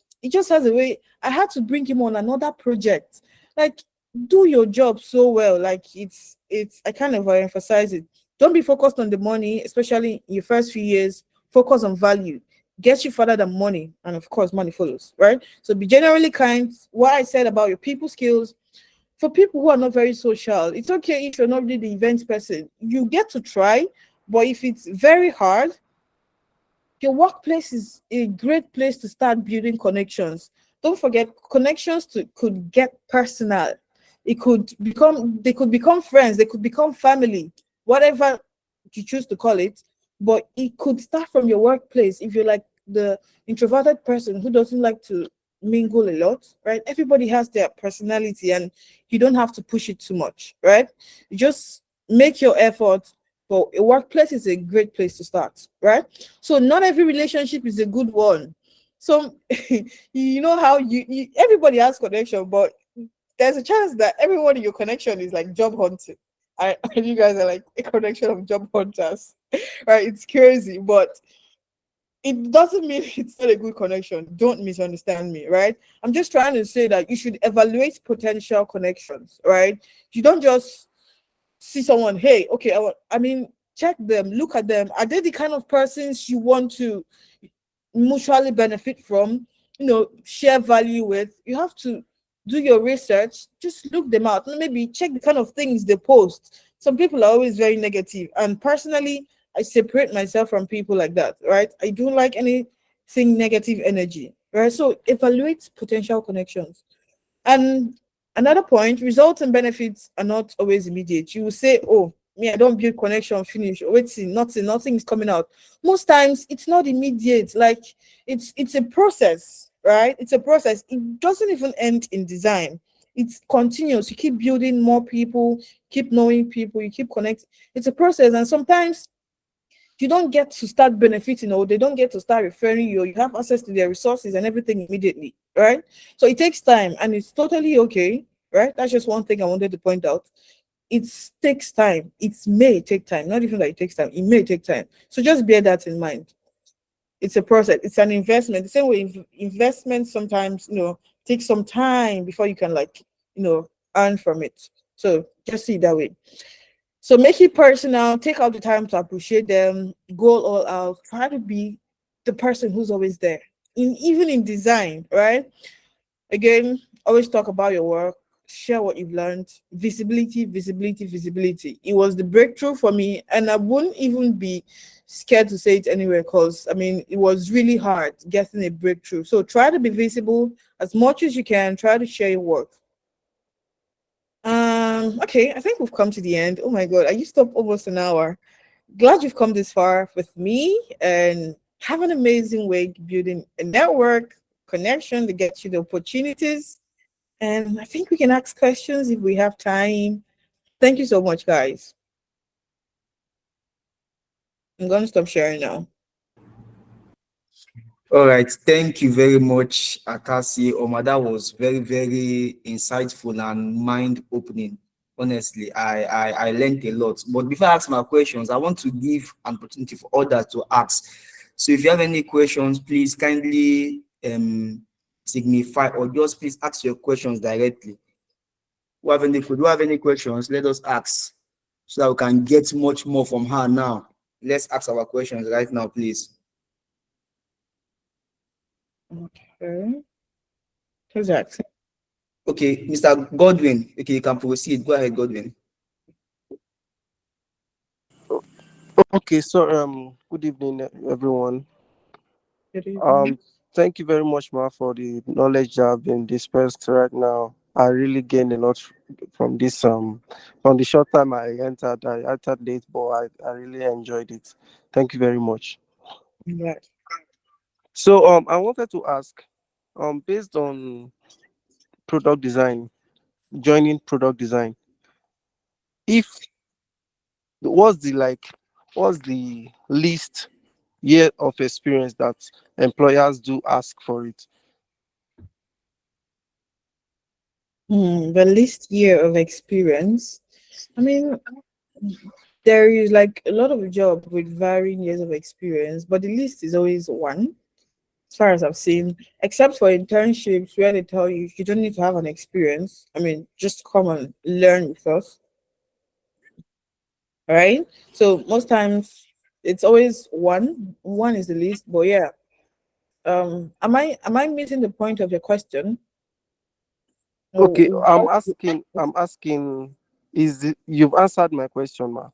has a way. I had to bring him on another project. Like, do your job so well. Like it's I kind of emphasize it. Don't be focused on the money, especially in your first few years. Focus on value. Get you further than money, and of course money follows, right? So be generally kind. What I said about your people skills, for people who are not very social, it's okay if you're not really the event person. You get to try, but if it's very hard, your workplace is a great place to start building connections. Don't forget, could get personal. They could become friends, they could become family, whatever you choose to call it. But it could start from your workplace if you're like the introverted person who doesn't like to mingle a lot, right? Everybody has their personality and you don't have to push it too much, right? You just make your effort. But a workplace is a great place to start, right? So not every relationship is a good one. So you know how everybody has connection, but there's a chance that everyone in your connection is like job hunting. You guys are like a connection of job hunters, right? It's crazy, but it doesn't mean it's not a good connection. Don't misunderstand me, right? I'm just trying to say that you should evaluate potential connections, right? You don't just see someone, hey, okay, I mean, check them, look at them. Are they the kind of persons you want to mutually benefit from, share value with? You have to do your research, just look them out, maybe check the kind of things they post. Some people are always very negative, and personally, I separate myself from people like that, right? I don't like anything negative energy, right? So evaluate potential connections. And another point, results and benefits are not always immediate. You will say, oh, me, I don't build connection, finish, waiting, nothing is coming out. Most times it's not immediate. Like it's a process, right? It's a process. It doesn't even end in design. It's continuous. You keep building more people, keep knowing people, you keep connecting. It's a process. And sometimes you don't get to start benefiting, or they don't get to start referring you. You have access to their resources and everything immediately, right? So it takes time, and it's totally okay, right? That's just one thing I wanted to point out. It takes time. It may take time, not even that it takes time. It may take time. So just bear that in mind. It's a process. It's an investment. The same way investment sometimes, takes some time before you can earn from it. So just see it that way. So make it personal, take out the time to appreciate them, go all out, try to be the person who's always there. Even in design, right? Again, always talk about your work, share what you've learned. Visibility, visibility, visibility. It was the breakthrough for me, and I wouldn't even be scared to say it anywhere, because I mean it was really hard getting a breakthrough. So try to be visible as much as you can, try to share your work. Okay, I think we've come to the end. Oh my god, I used up almost an hour. Glad you've come this far with me, and have an amazing week building a network connection to get you the opportunities. And I think we can ask questions if we have time. Thank you so much, guys. I'm gonna stop sharing now. All right, thank you very much, Atasie Omah. That was very, very insightful and mind-opening. Honestly, I learned a lot. But before I ask my questions, I want to give an opportunity for others to ask. So if you have any questions, please kindly signify, or just please ask your questions directly. Who have any questions? Let us ask so that we can get much more from her now. Let's ask our questions right now, please. Okay. Who's that? Okay, Mr. Godwin. Okay, you can proceed. Go ahead, Godwin. Okay, so good evening, everyone. Good evening. Thank you very much, Ma, for the knowledge that have been dispersed right now. I really gained a lot from this. From the short time I entered late, but I really enjoyed it. Thank you very much. Right. So I wanted to ask, based on product design, joining product design, if what's the what's the least year of experience that employers do ask for it? The least year of experience. I mean, there is like a lot of job with varying years of experience, but the list is always one, as far as I've seen, except for internships where they tell you you don't need to have an experience. I mean, just come and learn with us, right? So most times it's always one. One is the least, but yeah. Am I missing the point of your question? Okay, Oh, I'm asking, you've answered my question, Ma.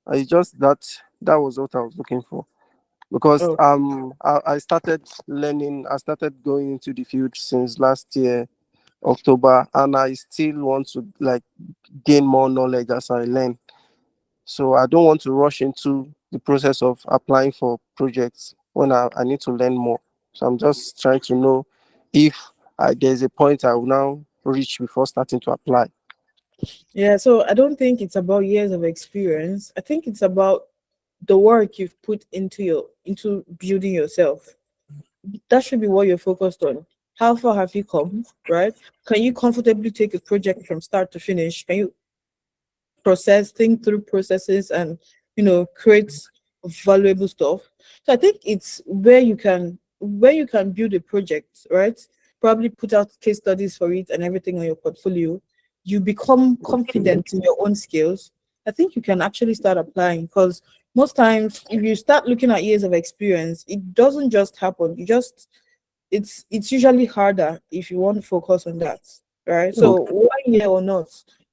I just that was what I was looking for. Because oh, I started learning, I started going into the field since last year, October, and I still want to like gain more knowledge as I learn. So I don't want to rush into the process of applying for projects when I need to learn more. So I'm just trying to know if there's a point I will now reach before starting to apply. yeah. So I don't think it's about years of experience. I think it's about the work you've put into building yourself. That should be what you're focused on. How far have you come, right? Can you comfortably take a project from start to finish? Can you think through processes, and create valuable stuff? So I think it's where you can build a project, right? Probably put out case studies for it and everything on your portfolio. You become confident in your own skills. I think you can actually start applying, because most times if you start looking at years of experience, it doesn't just happen. It's usually harder if you want to focus on that, right? So Okay, 1 year or not,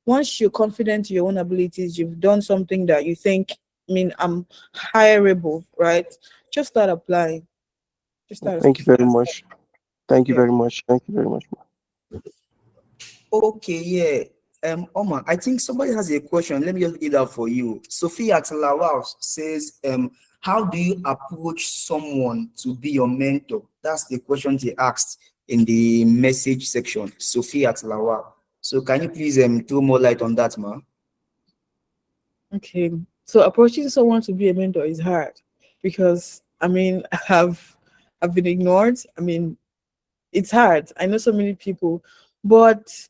once you're confident in your own abilities, you've done something that you think, I mean, I'm hireable, right? Just start applying. Just start. thank you very much. Thank you Yeah. very much. Thank you very much. Okay, yeah. Omar, I think somebody has a question. Let me just read out for you. Sophia Atlawal says, how do you approach someone to be your mentor? That's the question they asked in the message section. Sophia Atlawal. So can you please throw more light on that, ma? Okay. So approaching someone to be a mentor is hard, because I mean, I've been ignored. I mean, it's hard. I know so many people, but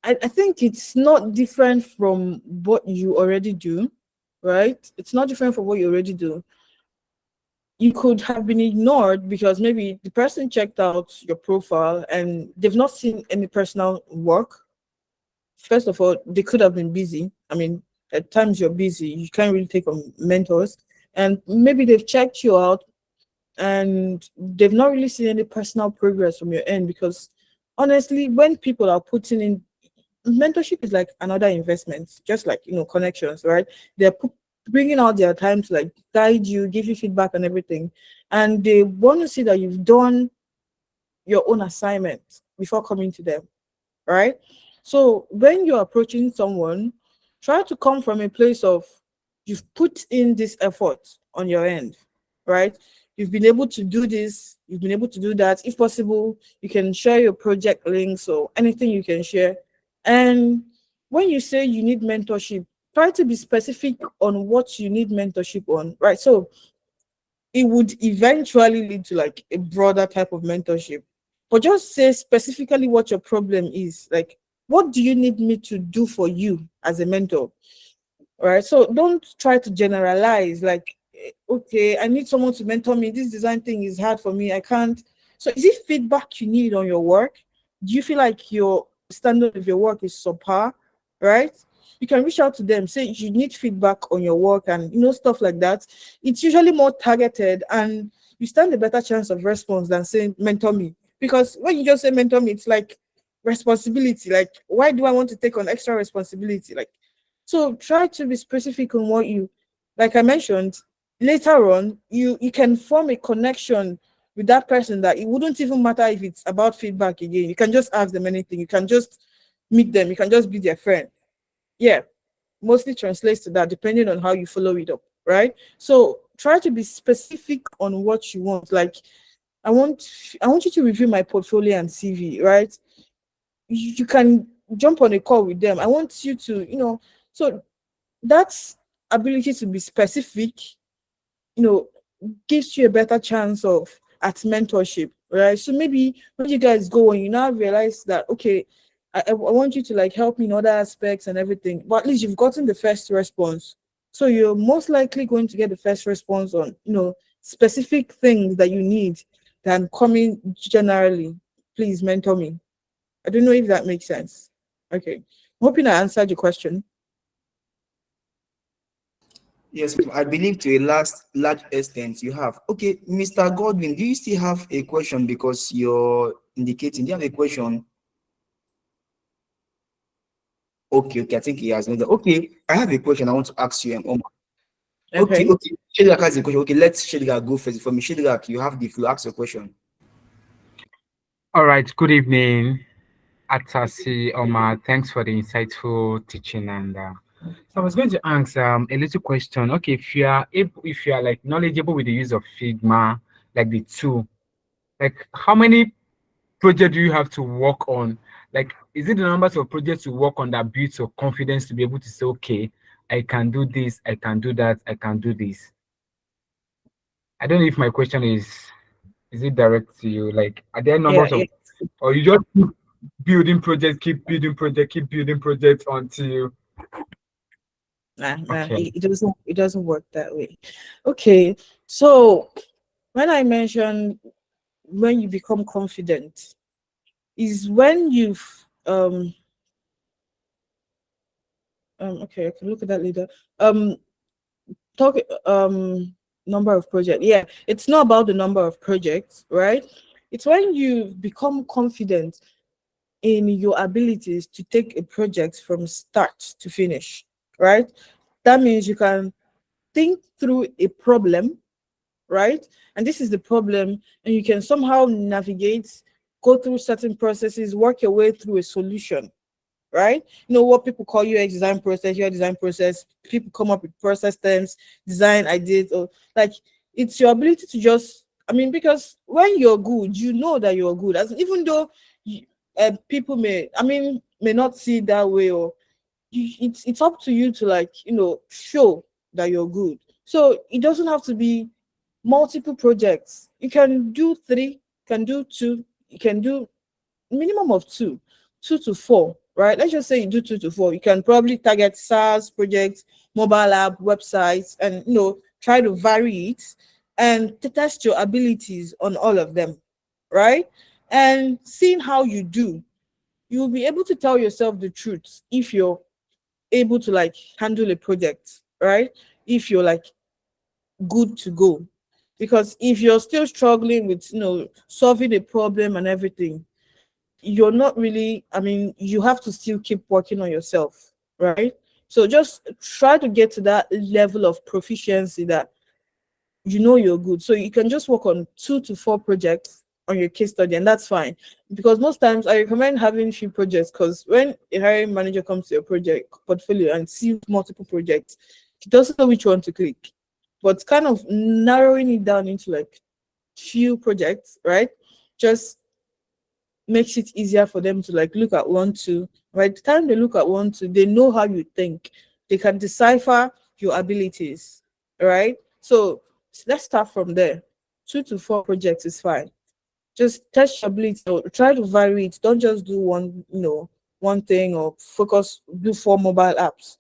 I think it's not different from what you already do, right? It's not different from what you already do. You could have been ignored because maybe the person checked out your profile and they've not seen any personal work. First of all, they could have been busy. I mean, at times you're busy, you can't really take on mentors. And maybe they've checked you out and they've not really seen any personal progress from your end, because honestly, when people are putting in, mentorship is like another investment, just like connections, right? They're bringing out their time to like guide you, give you feedback and everything, and they want to see that you've done your own assignment before coming to them, right? So when you're approaching someone, try to come from a place of, you've put in this effort on your end, right? You've been able to do this, you've been able to do that. If possible, you can share your project links or anything you can share. And when you say you need mentorship, try to be specific on what you need mentorship on, right? So it would eventually lead to like a broader type of mentorship. But just say specifically what your problem is. Like, what do you need me to do for you as a mentor? Right. So don't try to generalize, like, okay, I need someone to mentor me. This design thing is hard for me. I can't. So is it feedback you need on your work? Do you feel like standard of your work is subpar, right? You can reach out to them, say you need feedback on your work and stuff like that. It's usually more targeted and you stand a better chance of response than saying mentor me. Because when you just say mentor me, it's like responsibility. Like, why do I want to take on extra responsibility? Like, so try to be specific on what you, like I mentioned, later on, you can form a connection with that person that it wouldn't even matter if it's about feedback again. You can just ask them anything. You can just meet them. You can just be their friend. Yeah, mostly translates to that depending on how you follow it up, right? So try to be specific on what you want. Like, I want you to review my portfolio and CV, right? You can jump on a call with them. I want you to, so that's ability to be specific, you know, gives you a better chance of at mentorship, right? So maybe when you guys go and you now realize that, okay, I want you to like help me in other aspects and everything, but at least you've gotten the first response. So you're most likely going to get the first response on, specific things that you need than coming generally. Please mentor me. I don't know if that makes sense. Okay. I'm hoping I answered your question. Yes, I believe to a large extent you have. Okay, Mr. Godwin, do you still have a question because you're indicating? Do you have a question? Okay, I think he has another. Okay, I have a question I want to ask you, Omar. Okay, Okay. Shedrack has a question. Okay, let Shedrack go first. For me, Shedrack, you have the floor. Ask your question. All right. Good evening, Atasie Omah. Thanks for the insightful teaching. And so I was going to ask a little question. Okay, if you are like knowledgeable with the use of Figma, like the tool, like how many projects do you have to work on? Like, is it the numbers of projects you work on that builds your confidence to be able to say, okay, I can do this, I can do that, I can do this? I don't know if my question is it direct to you? Like, are there Yeah, numbers yeah. of, or you just keep building projects, keep building project, keep building projects until Nah, okay. it doesn't work that way. Okay. So when I mentioned when you become confident is when you've okay, I can look at that later. Um talk number of projects. Yeah, it's not about the number of projects, right? It's when you become confident in your abilities to take a project from start to finish, right? That means you can think through a problem, right? And this is the problem, and you can somehow navigate, go through certain processes, work your way through a solution, right? You know what people call UX design process, your design process. People come up with process terms, design ideas, or like it's your ability to just. I mean, because when you're good, you know that you're good. As even though you, people may not see it that way, or it's up to you to like show that you're good. So it doesn't have to be multiple projects. You can do three, can do two, you can do minimum of two to four, right? Let's just say you do two to four. You can probably target SaaS projects, mobile app, websites, and try to vary it and to test your abilities on all of them, right? And seeing how you do, you'll be able to tell yourself the truth if you're able to like handle a project, right? If you're like good to go. Because if you're still struggling with solving a problem and everything, you're not really, I mean, you have to still keep working on yourself, right? So just try to get to that level of proficiency that you're good. So you can just work on 2 to 4 projects on your case study, and that's fine. Because most times I recommend having few projects, because when a hiring manager comes to your project portfolio and sees multiple projects, he doesn't know which one to click. But kind of narrowing it down into like few projects, right? Just makes it easier for them to like look at one, two. By the time they look at one, two, they know how you think. They can decipher your abilities, right? So let's start from there. 2 to 4 projects is fine. Just test your ability or try to vary it. Don't just do one thing or focus, do 4 mobile apps.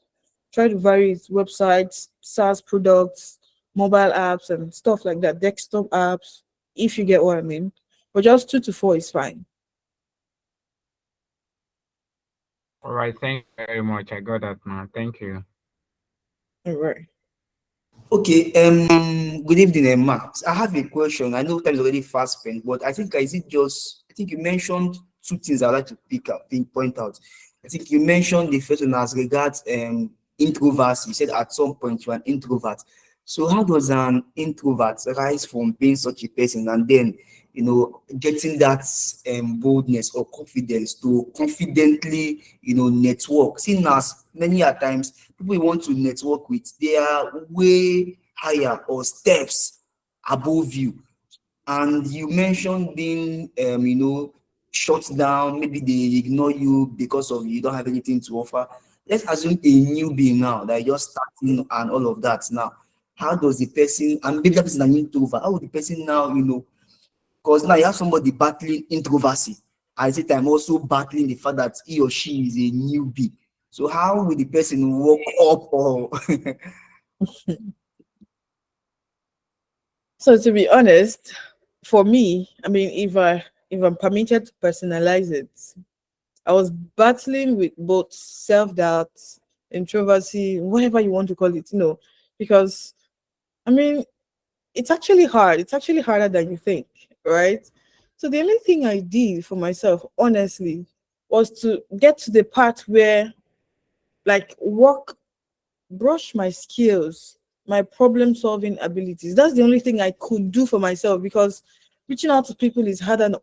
Try to vary it, websites, SaaS products, mobile apps, and stuff like that, desktop apps, if you get what I mean. But just 2 to 4 is fine. All right. Thank you very much. I got that now. Thank you. All right. Okay, good evening, Emma. I have a question. I know time is already fast spent, but I think is it just I think you mentioned two things I'd like to point out. I think you mentioned the first one as regards introverts. You said at some point you're an introvert. So how does an introvert rise from being such a person and then getting that boldness or confidence to confidently network? Seeing as many a times people you want to network with, they are way higher or steps above you. And you mentioned being, shut down. Maybe they ignore you because of you don't have anything to offer. Let's assume a newbie now that you're just starting and all of that. Now, how does the person, and maybe that person is an introvert, how would the person now, because now you have somebody battling introversy, at the same time also battling the fact that he or she is a newbie. So how will the person walk up or So to be honest, for me, I mean, if I'm permitted to personalize it, I was battling with both self doubt, introversy, whatever you want to call it, because I mean, it's actually hard. It's actually harder than you think, right? So the only thing I did for myself, honestly, was to get to the part where, like, work, brush my skills, my problem solving abilities. That's the only thing I could do for myself because reaching out to people is harder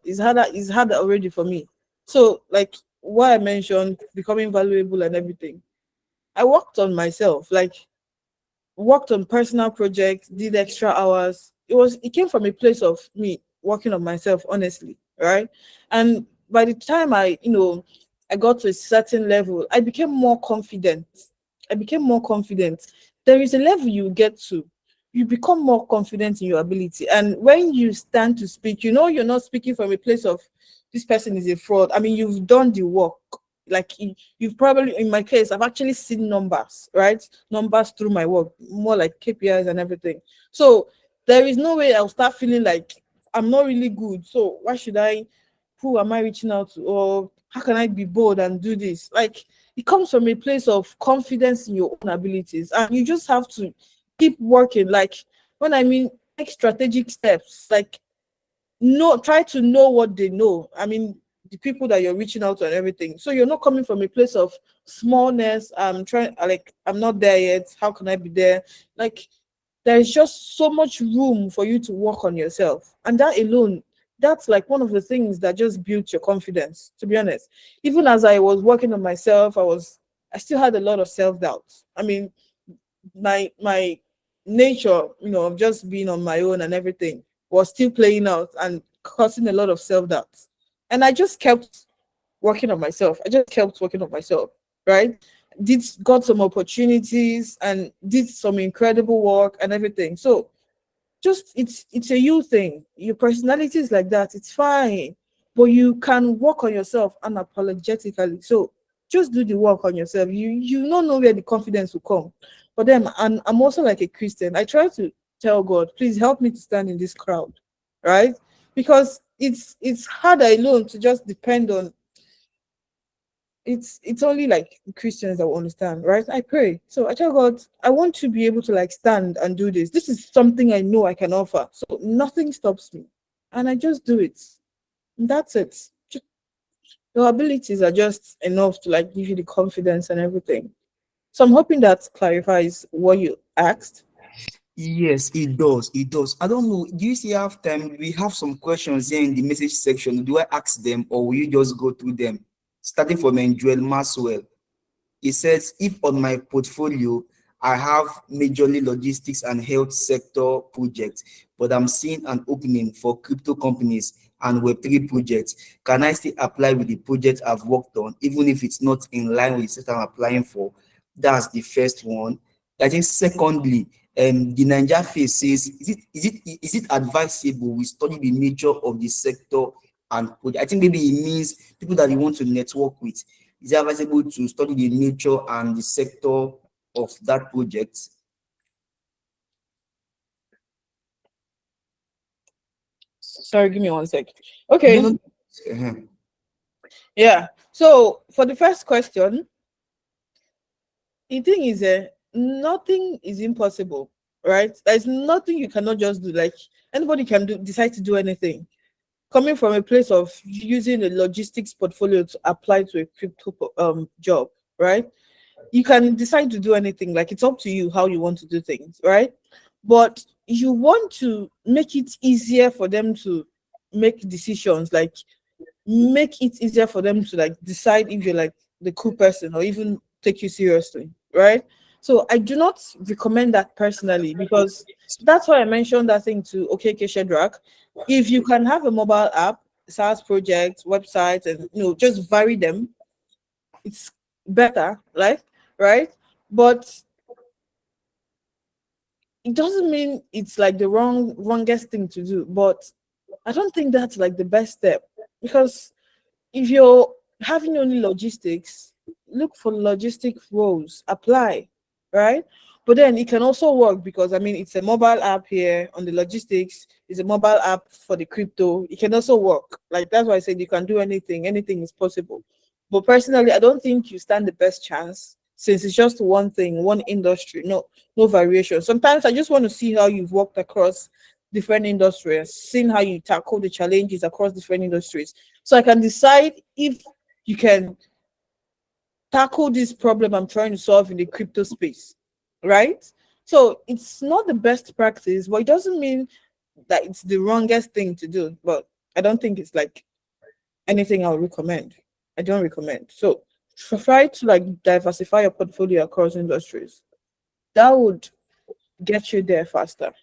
already for me. So, like what I mentioned, becoming valuable and everything, I worked on myself. Like, worked on personal projects, did extra hours. It came from a place of me working on myself, honestly, right? And by the time I got to a certain level, I became more confident. I became more confident. There is a level you get to, you become more confident in your ability. And when you stand to speak, you're not speaking from a place of this person is a fraud. I mean, you've done the work. Like you've probably, in my case, I've actually seen numbers, right? Numbers through my work, more like KPIs and everything. So there is no way I'll start feeling like I'm not really good. So why should I? Who am I reaching out to? Or how can I be bold and do this? Like, it comes from a place of confidence in your own abilities, and you just have to keep working. Like, when I mean take strategic steps, like try to know what they know. I mean, the people that you're reaching out to and everything. So you're not coming from a place of smallness. I'm trying, like, I'm not there yet. How can I be there? Like, there's just so much room for you to work on yourself. And that alone, that's like one of the things that just built your confidence, to be honest. Even as I was working on myself, I still had a lot of self-doubt. I mean, my nature, of just being on my own and everything was still playing out and causing a lot of self-doubt. And I just kept working on myself. I just kept working on myself, right? Got some opportunities and did some incredible work and everything. So just it's a you thing. Your personality is like that. It's fine, but you can work on yourself unapologetically. So just do the work on yourself. You don't know where the confidence will come. But then I'm also like a Christian. I try to tell God, please help me to stand in this crowd, right? Because it's hard alone to just depend on. It's only like Christians that will understand, right? I pray. So I tell God, I want to be able to like stand and do this. This is something I know I can offer. So nothing stops me. And I just do it. And that's it. Your abilities are just enough to like give you the confidence and everything. So I'm hoping that clarifies what you asked. Yes, it does. It does. I don't know. Do you see have time? We have some questions here in the message section. Do I ask them or will you just go through them? Starting from Joel Maswell. It says, if on my portfolio, I have majorly logistics and health sector projects, but I'm seeing an opening for crypto companies and Web3 projects, can I still apply with the project I've worked on, even if it's not in line with the set I'm applying for? That's the first one. I think secondly, the Niger phase says, is it advisable we study the nature of the sector and project? I think maybe it means people that you want to network with. Is it advisable to study the nature and the sector of that project? Sorry, give me one sec. No, Okay. no. Uh-huh. Yeah. So for the first question, the thing is, nothing is impossible, right? There's nothing you cannot just do. Like anybody can decide to do anything. Coming from a place of using a logistics portfolio to apply to a crypto job, right? You can decide to do anything. Like it's up to you how you want to do things, right? But you want to make it easier for them to make decisions, like make it easier for them to like decide if you're like the cool person or even take you seriously, right? So I do not recommend that personally, because that's why I mentioned that thing to OKK Shedrack. If you can have a mobile app, SaaS project, website, and just vary them, it's better, like, right? But it doesn't mean it's like the wrongest thing to do. But I don't think that's like the best step, because if you're having only logistics, look for logistic roles, apply, right? But then it can also work, because I mean it's a mobile app here on the logistics, it's a mobile app for the crypto. It can also work. Like that's why I said you can do anything, anything is possible. But personally, I don't think you stand the best chance, since it's just one thing, one industry, no variation. Sometimes I just want to see how you've worked across different industries, seeing how you tackle the challenges across different industries, so I can decide if you can tackle this problem I'm trying to solve in the crypto space, right? So it's not the best practice, but it doesn't mean that it's the wrongest thing to do. But I don't think it's like anything I would recommend. I don't recommend. So try to like diversify your portfolio across industries. That would get you there faster.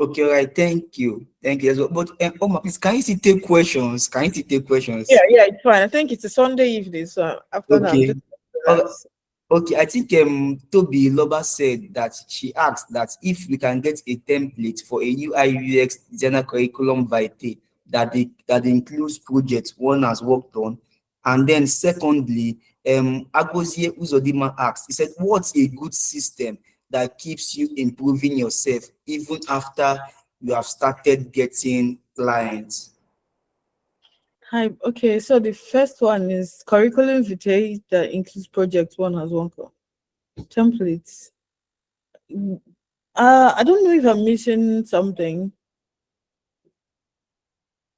Okay, all right. Thank you as well. But Omar, please, can you still take questions? Can you still take Yeah, questions? yeah, it's fine. I think it's a Sunday evening, so after now I'm Okay. just All relax. Okay, I think Toby Loba said that she asked that if we can get a template for a UI UX designer curriculum vitae that includes projects one has worked on, and then secondly, Agozie Uzodima asked, he said, "What's a good system that keeps you improving yourself even after you have started getting clients?" Hi. Okay, so the first one is curriculum vitae that includes project one has one templates. I don't know if I'm missing something.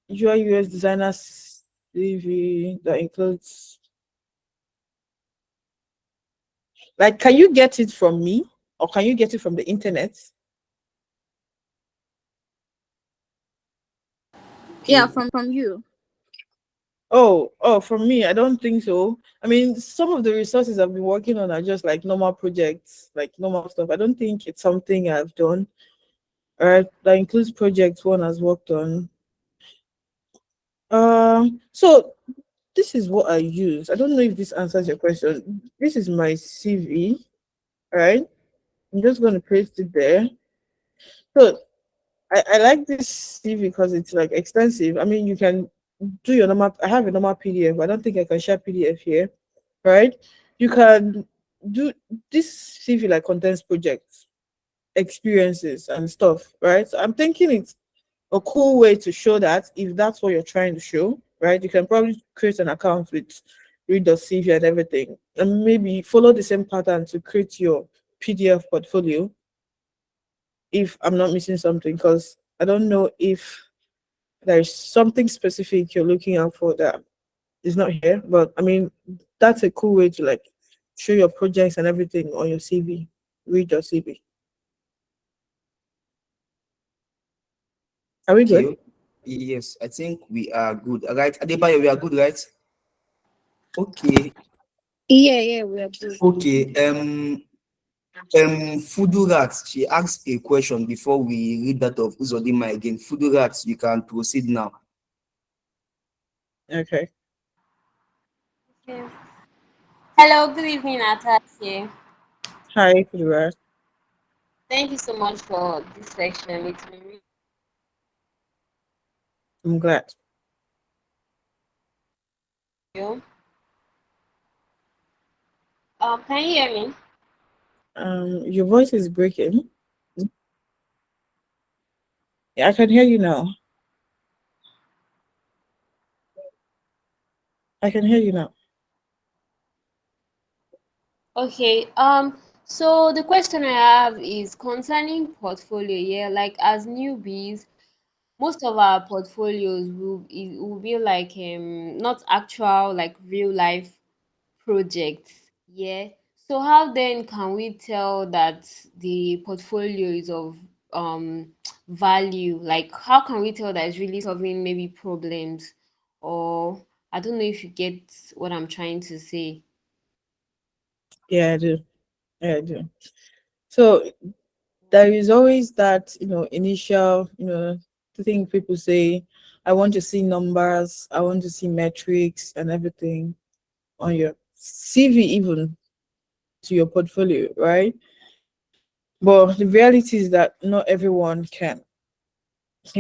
UI US designer CV that includes, like, can you get it from me or can you get it from the internet? Yeah, Okay. from you. Oh, from me, I don't think so. I mean, some of the resources I've been working on are just like normal projects, like normal stuff. I don't think it's something I've done. All right, that includes project one has worked on. So this is what I use. I don't know if this answers your question. This is my CV, right? I'm just going to paste it there. So I like this CV because it's like extensive. I mean, you can do your normal. I have a normal PDF. I don't think I can share PDF here, right? You can do this CV like contains projects, experiences, and stuff, right? So I'm thinking it's a cool way to show that if that's what you're trying to show, right? You can probably create an account with read.cv and everything, and maybe follow the same pattern to create your PDF portfolio. If I'm not missing something, because I don't know if there's something specific you're looking out for that is not here, but I mean, that's a cool way to like show your projects and everything on your CV. Read your CV. Are we good? Okay. Yes, I think we are good. All right, Adebayo, we are good, right? Okay. Yeah, we are good. Okay. Fudurat, she asked a question before we read that of Uzodima again. Fudurat, you can proceed now. Okay. Yes. Hello, good evening, Atasie. Hi, Kudura. Thank you so much for this section. It's been really I'm glad. you. Can you hear me? Your voice is breaking. Yeah, I can hear you now. I can hear you now. Okay. So the question I have is concerning portfolio. Yeah, like as newbies, most of our portfolios will be like not actual like real life projects. Yeah. So how then can we tell that the portfolio is of value? Like how can we tell that it's really solving maybe problems? Or I don't know if you get what I'm trying to say. Yeah, I do. Yeah, I do. So there is always that, initial, the thing people say, I want to see numbers, I want to see metrics and everything on your CV, even to your portfolio, right? But the reality is that not everyone can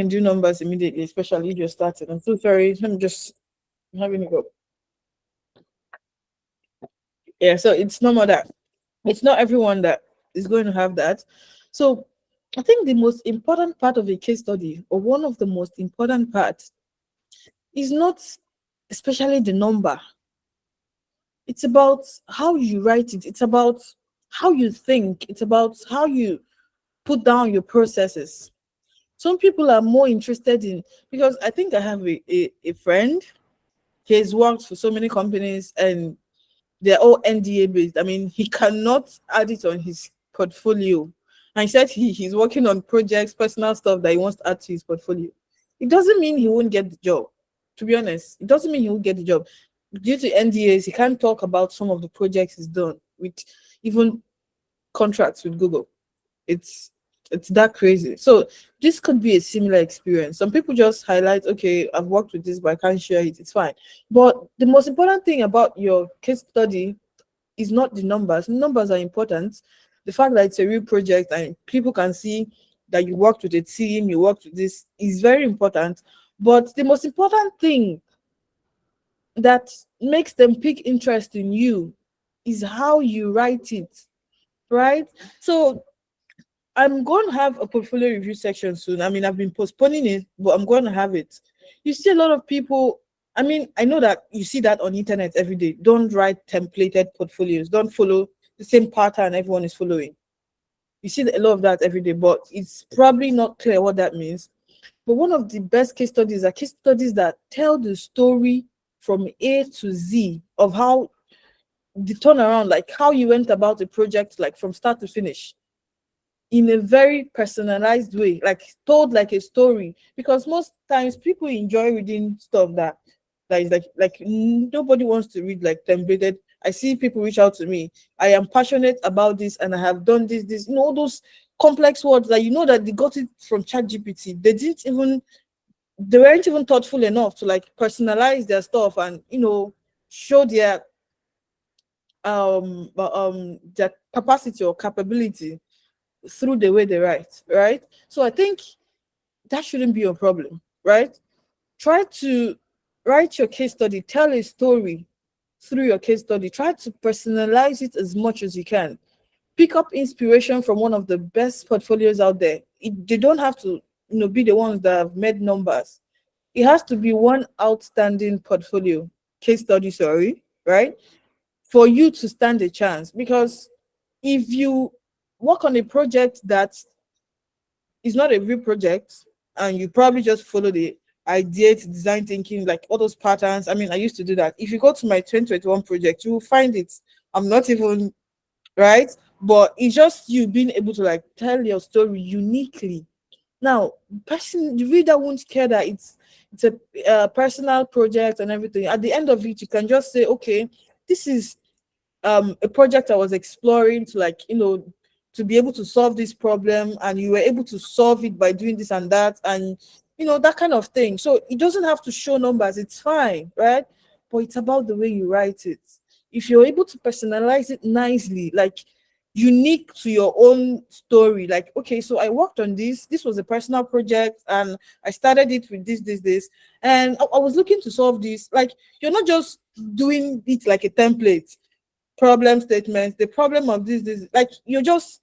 do numbers immediately, especially if you're starting. I'm so sorry. Let me just having a go. Yeah, so it's normal that it's not everyone that is going to have that. So I think the most important part of a case study, or one of the most important parts, is not especially the number. It's about how you write it. It's about how you think. It's about how you put down your processes. Some people are more interested in, because I think I have a friend. He's worked for so many companies and they're all NDA based. I mean, he cannot add it on his portfolio. And he said he's working on projects, personal stuff that he wants to add to his portfolio. It doesn't mean he won't get the job. To be honest, it doesn't mean he won't get the job. Due to NDAs, he can't talk about some of the projects he's done with even contracts with Google. It's it's that crazy. So this could be a similar experience. Some people just highlight, okay, I've worked with this, but I can't share it. It's fine. But the most important thing about your case study is not the numbers. Numbers are important. The fact that it's a real project and people can see that you worked with a team, you worked with this is very important. But the most important thing that makes them pick interest in you is how you write it, right? So I'm going to have a portfolio review section soon. I mean, I've been postponing it, but I'm going to have it. You see a lot of people. I mean, I know that you see that on internet every day. Don't write templated portfolios. Don't follow the same pattern everyone is following. You see a lot of that every day, but it's probably not clear what that means. But one of the best case studies are case studies that tell the story from A to Z of how the turnaround, like how you went about a project, like from start to finish in a very personalized way, like told like a story. Because most times people enjoy reading stuff that is like nobody wants to read like templated. I see people reach out to me. I am passionate about this and I have done this. All those complex words that that they got it from ChatGPT. They weren't even thoughtful enough to like personalize their stuff and show their capacity or capability through the way they write, right? So I think that shouldn't be a problem, right? Try to write your case study, tell a story through your case study, try to personalize it as much as you can. Pick up inspiration from one of the best portfolios out there. They don't have to be the ones that have made numbers. It has to be one outstanding portfolio case study, sorry, right? For you to stand a chance. Because if you work on a project that is not a real project and you probably just follow the idea to design thinking, like all those patterns. I mean, I used to do that. If you go to my 2021 project, you will find it. I'm not even right, but it's just you being able to like tell your story uniquely. Now, the reader won't care that it's a personal project and everything. At the end of it, you can just say, okay, this is a project I was exploring to like to be able to solve this problem, and you were able to solve it by doing this and that, and that kind of thing. So it doesn't have to show numbers, it's fine, right? But it's about the way you write it. If you're able to personalize it nicely, like unique to your own story, like, okay, so I worked on this was a personal project and I started it with this, and I was looking to solve this. Like, you're not just doing it like a template problem statements, the problem of this, like you're just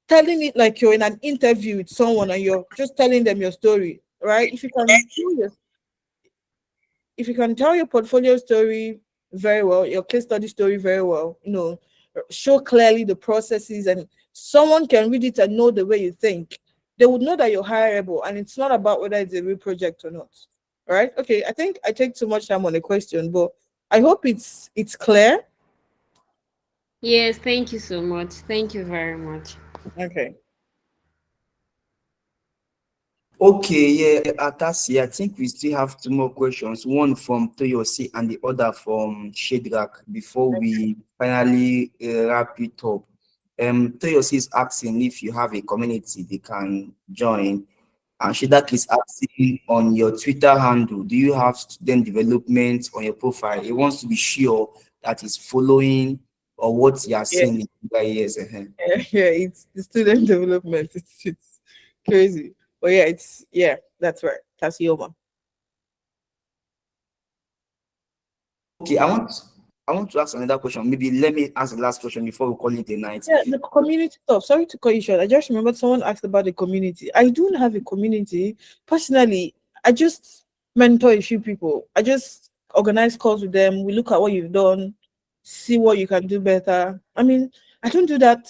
telling it like you're in an interview with someone and you're just telling them your story, right? If you can do this, if you can tell your portfolio story very well, your case study story very well, show clearly the processes, and someone can read it and know the way you think, they would know that you're hireable, and it's not about whether it's a real project or not. Right? Okay, I think I take too much time on the question, but I hope it's clear. Yes, thank you so much. Thank you very much. Okay. Okay, yeah, Atasi, I think we still have two more questions, one from Toyosi and the other from Shadrach, before we finally wrap it up. Toyosi is asking if you have a community they can join, and Shadrach is asking on your Twitter handle, do you have student development on your profile? He wants to be sure that he's following or what he has Yeah. seen in the years ahead. Yeah, it's the student development. It's crazy. But yeah, that's right. Atasie Omah. Okay, I want to ask another question. Maybe let me ask the last question before we call it a night. Yeah, the community stuff. Sorry to cut you short. I just remembered someone asked about the community. I don't have a community. Personally, I just mentor a few people. I just organize calls with them. We look at what you've done, see what you can do better. I mean, I don't do that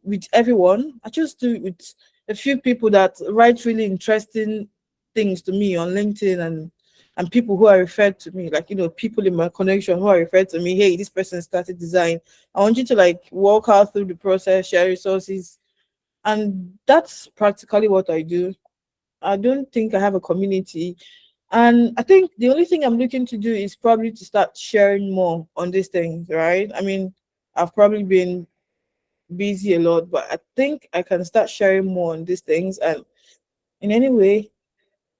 with everyone. I just do it with a few people that write really interesting things to me on LinkedIn, and people who are referred to me, like people in my connection who are referred to me. Hey, this person started design. I want you to like walk out through the process, share resources, and that's practically what I do. I don't think I have a community, and I think the only thing I'm looking to do is probably to start sharing more on these things. Right? I mean, I've probably been busy a lot, but I think I can start sharing more on these things, and in any way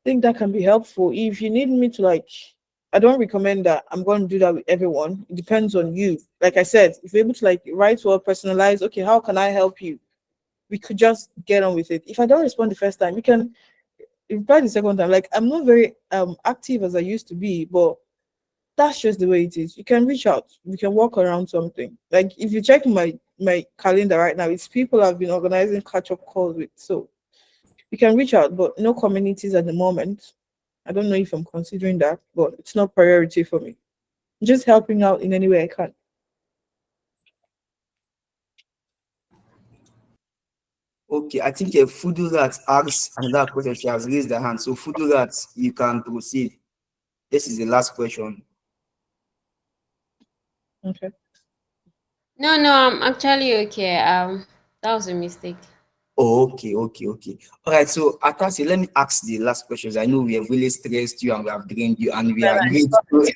think that can be helpful. If you need me to like, I don't recommend that I'm going to do that with everyone. It depends on you. Like I said, if you're able to like write well, personalize, okay, how can I help you? We could just get on with it. If I don't respond the first time, you can reply the second time. Like I'm not very active as I used to be, but that's just the way it is. You can reach out. We can walk around something. Like if you check my calendar right now, it's people I've been organizing catch up calls with. So you can reach out, but no communities at the moment. I don't know if I'm considering that, but it's not priority for me. Just helping out in any way I can. Okay, I think Fudurat asks another question. She has raised her hand. So Fudurat, you can proceed. This is the last question. Okay. No, no, I'm actually okay. That was a mistake. Oh, okay. All right, so Atasi, let me ask the last questions. I know we have really stressed you and we have drained you, and we are grateful.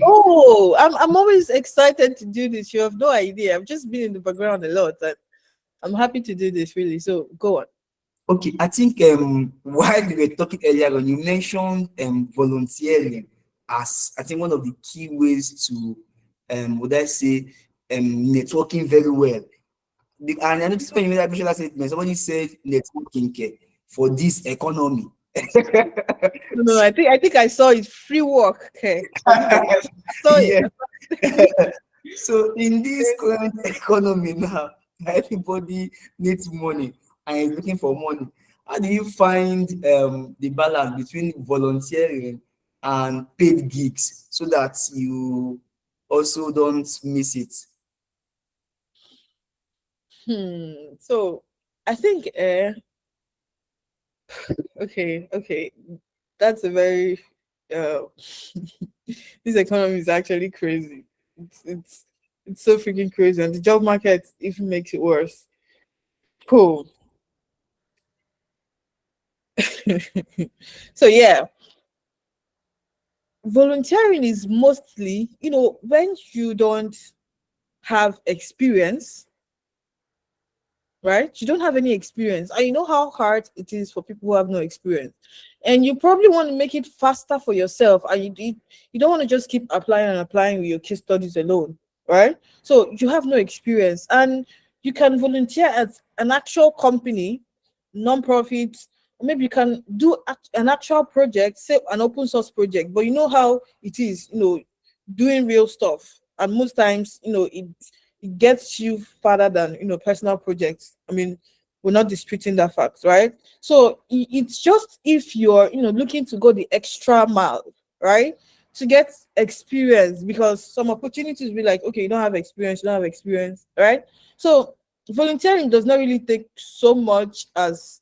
Oh, I'm always excited to do this. You have no idea. I've just been in the background a lot, and I'm happy to do this really. So go on. Okay, I think while we were talking earlier on, you mentioned volunteering as I think one of the key ways to would I say networking very well. And I noticed when you made that visual statement, somebody said networking for this economy. No, I think I saw it. Free work. Okay. I saw Yeah. it. So in this current economy now, everybody needs money and is looking for money. How do you find the balance between volunteering and paid gigs so that you also don't miss it? So I think okay. That's a very uh this economy is actually crazy. It's so freaking crazy, and the job market even makes it worse. Cool. So yeah, volunteering is mostly, when you don't have experience, right? You don't have any experience, and you know how hard it is for people who have no experience, and you probably want to make it faster for yourself, and you don't want to just keep applying and applying with your case studies alone, right? So you have no experience, and you can volunteer at an actual company, non-profit, or maybe you can do an actual project, say an open source project, but you know how it is, doing real stuff, and most times, it gets you farther than personal projects. I mean, we're not disputing that fact, right? So it's just if you're looking to go the extra mile, right, to get experience, because some opportunities be like, okay, you don't have experience, right? So volunteering does not really take so much as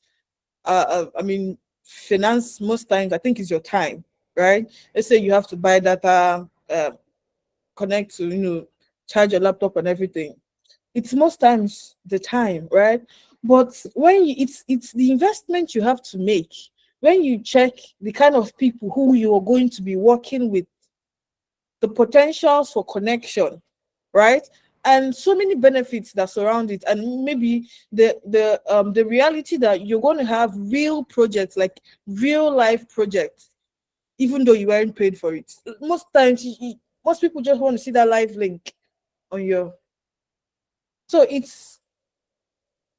I mean, finance most times I think is your time, right? Let's say you have to buy data, connect to, charge your laptop and everything. It's most times the time, right? But when it's the investment you have to make when you check the kind of people who you are going to be working with, the potentials for connection, right? And so many benefits that surround it, and maybe the reality that you're going to have real projects, like real life projects, even though you weren't paid for it. Most times, most people just want to see that live link on your. So it's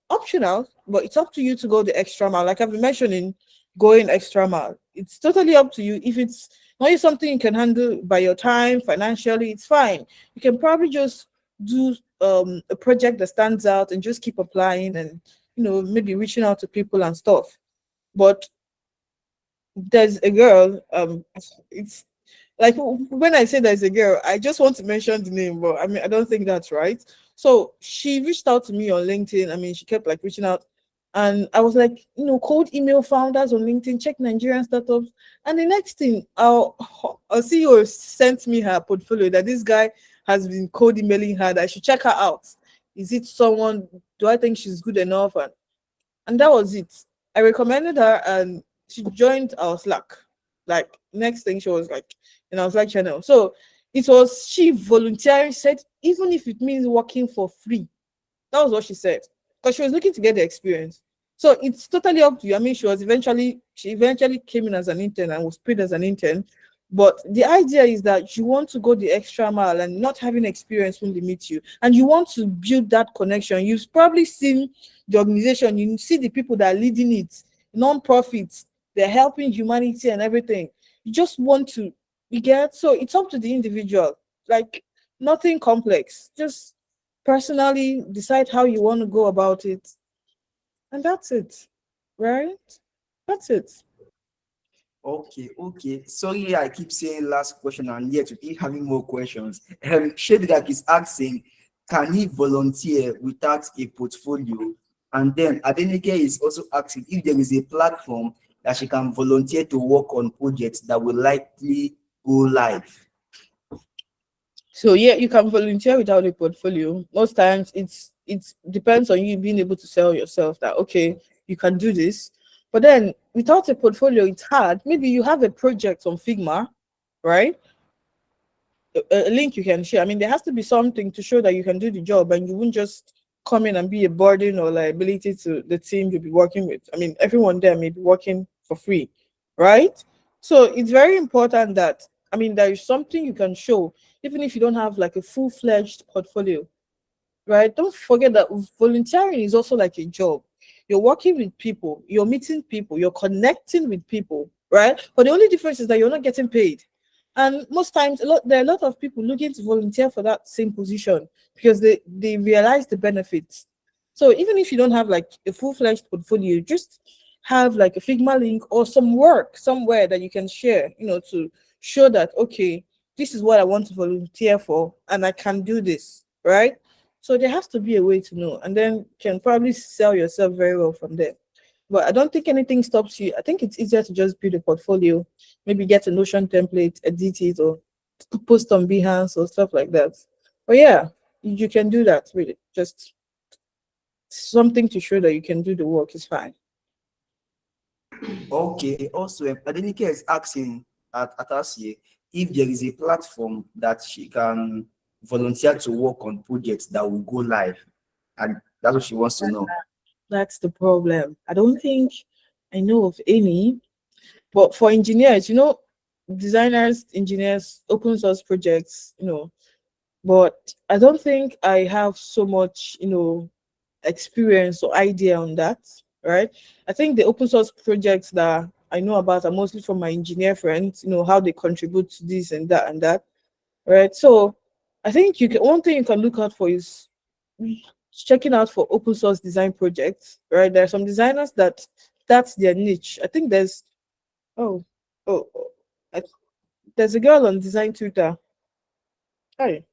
optional, but it's up to you to go the extra mile. Like I've been mentioning, going extra mile. It's totally up to you. If it's not something you can handle by your time financially, it's fine. You can probably just do a project that stands out and just keep applying and maybe reaching out to people and stuff. But there's a girl, it's like when I say there's a girl, I just want to mention the name, but I mean I don't think that's right. So she reached out to me on LinkedIn. I mean, she kept like reaching out, and I was like, cold email founders on LinkedIn, check Nigerian startups. And the next thing, our CEO sent me her portfolio that this guy has been cold emailing her that I should check her out. Is it someone? Do I think she's good enough? And that was it. I recommended her, and she joined our Slack. Like next thing, she was like in our Slack channel. So it was she volunteering, said even if it means working for free. That was what she said, because she was looking to get the experience. So it's totally up to you. I mean, she eventually came in as an intern and was paid as an intern. But the idea is that you want to go the extra mile, and not having experience will limit you. And you want to build that connection. You've probably seen the organization, you see the people that are leading it, non-profits, they're helping humanity and everything. You just want to, you get, so it's up to the individual. Like nothing complex. Just personally decide how you want to go about it. And that's it. Right? That's it. Okay, okay. Sorry, I keep saying last question, and yet we keep having more questions. Shadrach is asking, can he volunteer without a portfolio? And then Adenike is also asking if there is a platform that she can volunteer to work on projects that will likely go live. So yeah, you can volunteer without a portfolio. Most times it's depends on you being able to sell yourself that okay, you can do this. But then without a portfolio, it's hard. Maybe you have a project on Figma, right? A link you can share. I mean, there has to be something to show that you can do the job, and you won't just come in and be a burden or liability to the team you'll be working with. I mean, everyone there may be working for free, right? So it's very important that, I mean, there is something you can show, even if you don't have like a full-fledged portfolio, right? Don't forget that volunteering is also like a job. You're working with people, you're meeting people, you're connecting with people, right? But the only difference is that you're not getting paid. And most times, there are a lot of people looking to volunteer for that same position because they realize the benefits. So even if you don't have like a full-fledged portfolio, just have like a Figma link or some work somewhere that you can share, to show that, okay, this is what I want to volunteer for and I can do this, right? So there has to be a way to know, and then can probably sell yourself very well from there. But I don't think anything stops you. I think it's easier to just build a portfolio, maybe get a Notion template, edit it, or post on Behance or stuff like that. But yeah, you can do that really. Just something to show that you can do the work is fine. Okay, also, Adenike is asking at Atasie if there is a platform that she can volunteer to work on projects that will go live. And that's what she wants to know. That's the problem. I don't think I know of any, but for engineers, designers, engineers, open source projects, but I don't think I have so much, experience or idea on that, right? I think the open source projects that I know about are mostly from my engineer friends, how they contribute to this and that and that, right? So I think one thing you can look out for is checking out for open source design projects, right? There are some designers that's their niche. I think there's oh oh, oh, I There's a girl on design Twitter. Hi.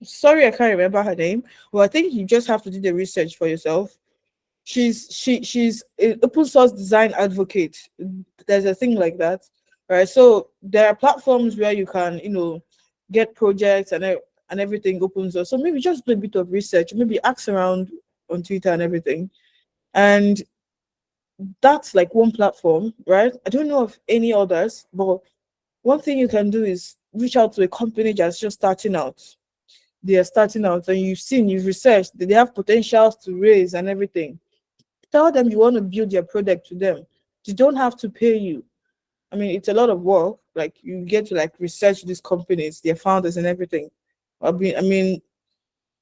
Sorry, I can't remember her name. Well, I think you just have to do the research for yourself. She's an open source design advocate. There's a thing like that, right? So there are platforms where you can, get projects and everything open source. So maybe just do a bit of research, maybe ask around on Twitter and everything. And that's like one platform, right? I don't know of any others, but one thing you can do is reach out to a company that's just starting out. They are starting out, and you've researched that they have potentials to raise and everything. Tell them you want to build your product to them. They don't have to pay you. I mean, it's a lot of work. Like you get to like research these companies, their founders and everything. I mean,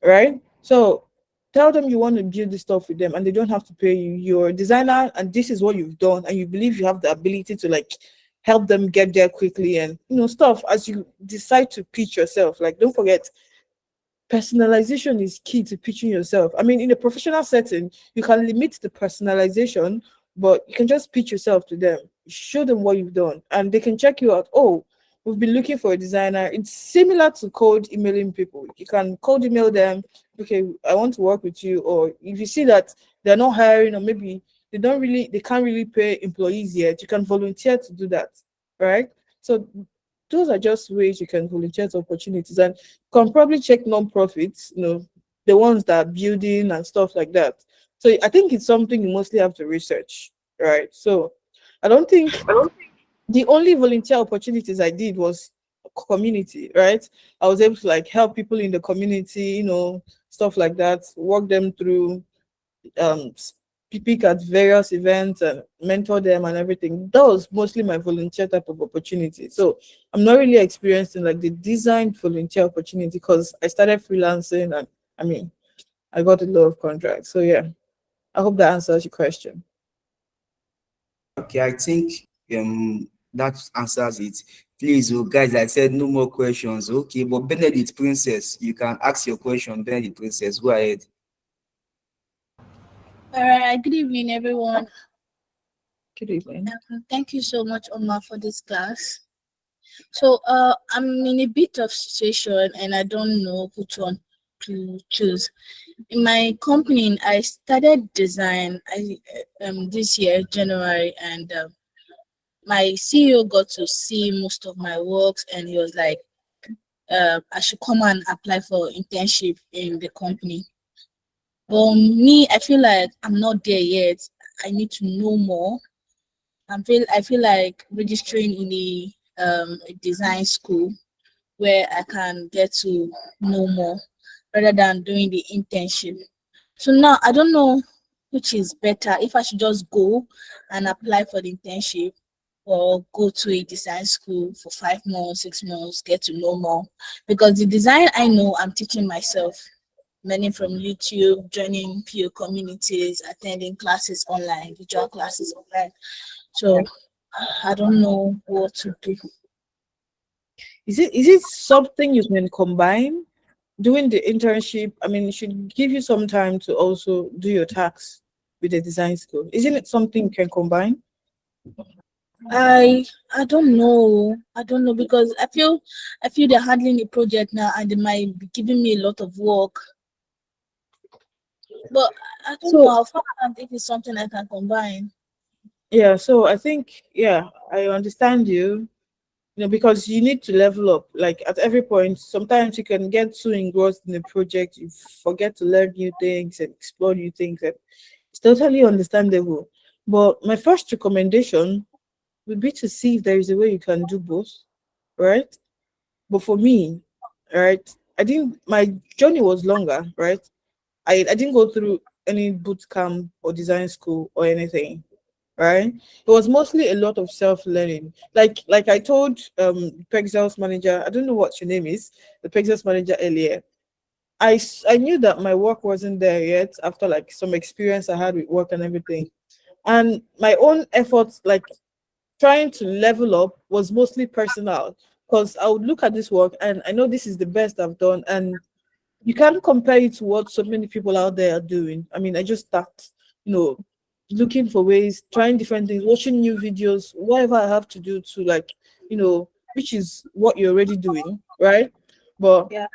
right? So tell them you want to build this stuff with them and they don't have to pay you. You're a designer and this is what you've done, and you believe you have the ability to like help them get there quickly and stuff as you decide to pitch yourself. Like don't forget, personalization is key to pitching yourself. I mean, in a professional setting, you can limit the personalization, but you can just pitch yourself to them, show them what you've done, and they can check you out. Oh, we've been looking for a designer. It's similar to cold emailing people. You can cold email them, okay, I want to work with you. Or if you see that they're not hiring, or maybe they can't really pay employees yet, you can volunteer to do that, right? So those are just ways you can volunteer to opportunities, and can probably check non-profits, the ones that are building and stuff like that. So I think it's something you mostly have to research, right? So I don't think the only volunteer opportunities I did was community, right? I was able to like help people in the community, stuff like that, walk them through um speak at various events and mentor them and everything. That was mostly my volunteer type of opportunity. So I'm not really experiencing like the design volunteer opportunity because I started freelancing, and I mean I got a lot of contracts. So yeah, I hope that answers your question. Okay, I think that answers it. Please, oh guys, I said no more questions. Okay, but Benedict Princess, you can ask your question. Benedict Princess, go ahead. All right. Good evening, everyone. Good evening. Thank you so much, Omar, for this class. So, I'm in a bit of situation, and I don't know which one to choose. In my company, I started design this year, January, and my CEO got to see most of my works, and he was like, I should come and apply for internship in the company. But me, I feel like I'm not there yet. I need to know more. I feel like registering in a design school where I can get to know more rather than doing the internship. So now I don't know which is better, if I should just go and apply for the internship or go to a design school for 5 months, 6 months, get to know more. Because the design I know, I'm teaching myself, learning from YouTube, joining peer communities, attending classes online, virtual classes online. So I don't know what to do. Is it something you can combine? Doing the internship, I mean, it should give you some time to also do your tax with the design school. Isn't it something you can combine? I don't know. I don't know because I feel they're handling the project now and they might be giving me a lot of work. But I don't know So how far and if it's something I can combine. yeah, so I think, yeah, I understand you, because you need to level up. Like at every point, sometimes you can get too engrossed in the project, you forget to learn new things and explore new things, and it's totally understandable. But my first recommendation would be to see if there is a way you can do both, right? But for me, right, I didn't, my journey was longer, right? I didn't go through any boot camp or design school or anything, right? It was mostly a lot of self-learning. Like I told Perxels manager, I don't know what your name is, the Perxels manager earlier. I knew that my work wasn't there yet after like some experience I had with work and everything. And my own efforts, like trying to level up, was mostly personal because I would look at this work and I know this is the best I've done, and you can't compare it to what so many people out there are doing. I mean, I just start, you know, looking for ways, trying different things, watching new videos, whatever I have to do to like, which is what you're already doing, right? But Yeah.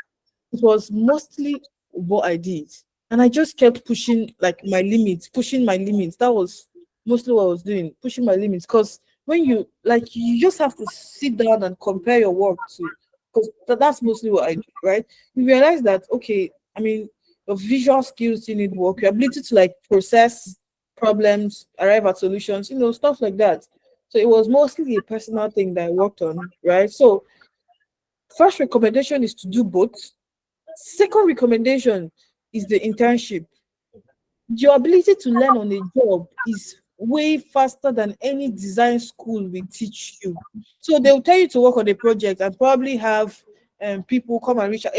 it was mostly what I did. And I just kept pushing like my limits, pushing my limits. That was mostly what I was doing, pushing my limits. Because when you like you just have to sit down and compare your work to, because that's mostly what I do, right? You realize that okay, I mean your visual skills you need work, your ability to like process problems, arrive at solutions, stuff like that. So it was mostly a personal thing that I worked on, right? So first recommendation is to do both. Second recommendation is the internship. Your ability to learn on a job is way faster than any design school will teach you. So they'll tell you to work on a project and probably have people come and reach out,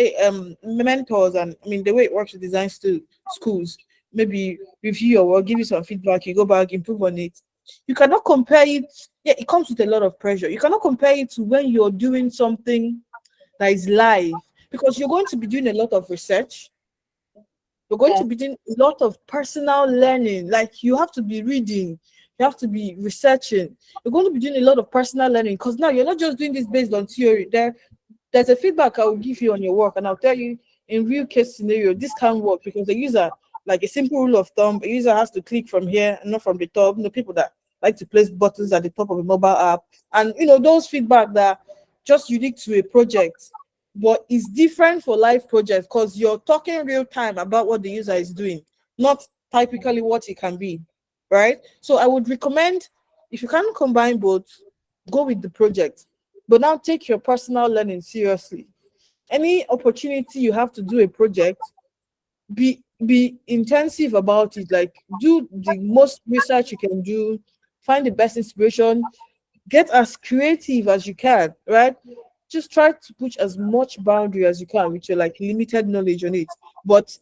mentors, and I mean the way it works with design schools, maybe review your work, give you some feedback, you go back, improve on it. You cannot compare it. Yeah, it comes with a lot of pressure. You cannot compare it to when you're doing something that is live because you're going to be doing a lot of research. You're going Yeah. to be doing a lot of personal learning. Like you have to be reading, you have to be researching. You're going to be doing a lot of personal learning because now you're not just doing this based on theory. There's a feedback I will give you on your work, and I'll tell you in real case scenario, this can't work because the user, like a simple rule of thumb, a user has to click from here and not from the top. People that like to place buttons at the top of a mobile app, and those feedback that just unique to a project, but it's different for live projects because you're talking real time about what the user is doing, not typically what it can be, right? So I would recommend if you can combine both, go with the project, but now take your personal learning seriously. Any opportunity you have to do a project, be intensive about it. Like do the most research you can do, find the best inspiration, get as creative as you can, right? Just try to push as much boundary as you can with your like limited knowledge on it. But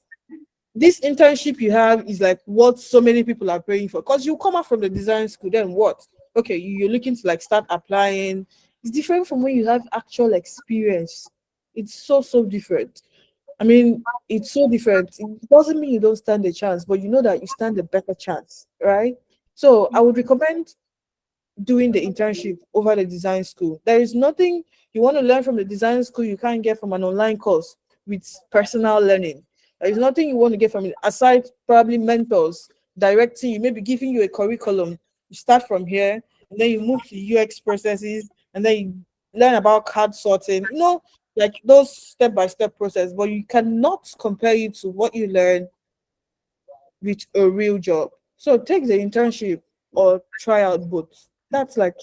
this internship you have is like what so many people are praying for because you come out from the design school, then what? Okay, you're looking to like start applying. It's different from when you have actual experience. It's so different. I mean, it's so different. It doesn't mean you don't stand a chance, but you know that you stand a better chance, right? So I would recommend doing the internship over the design school. There is nothing you want to learn from the design school you can't get from an online course with personal learning. There is nothing you want to get from it aside probably mentors directing you, maybe giving you a curriculum. You start from here and then you move to UX processes and then you learn about card sorting, like those step-by-step process, but you cannot compare it to what you learn with a real job. So take the internship or try out both. That's like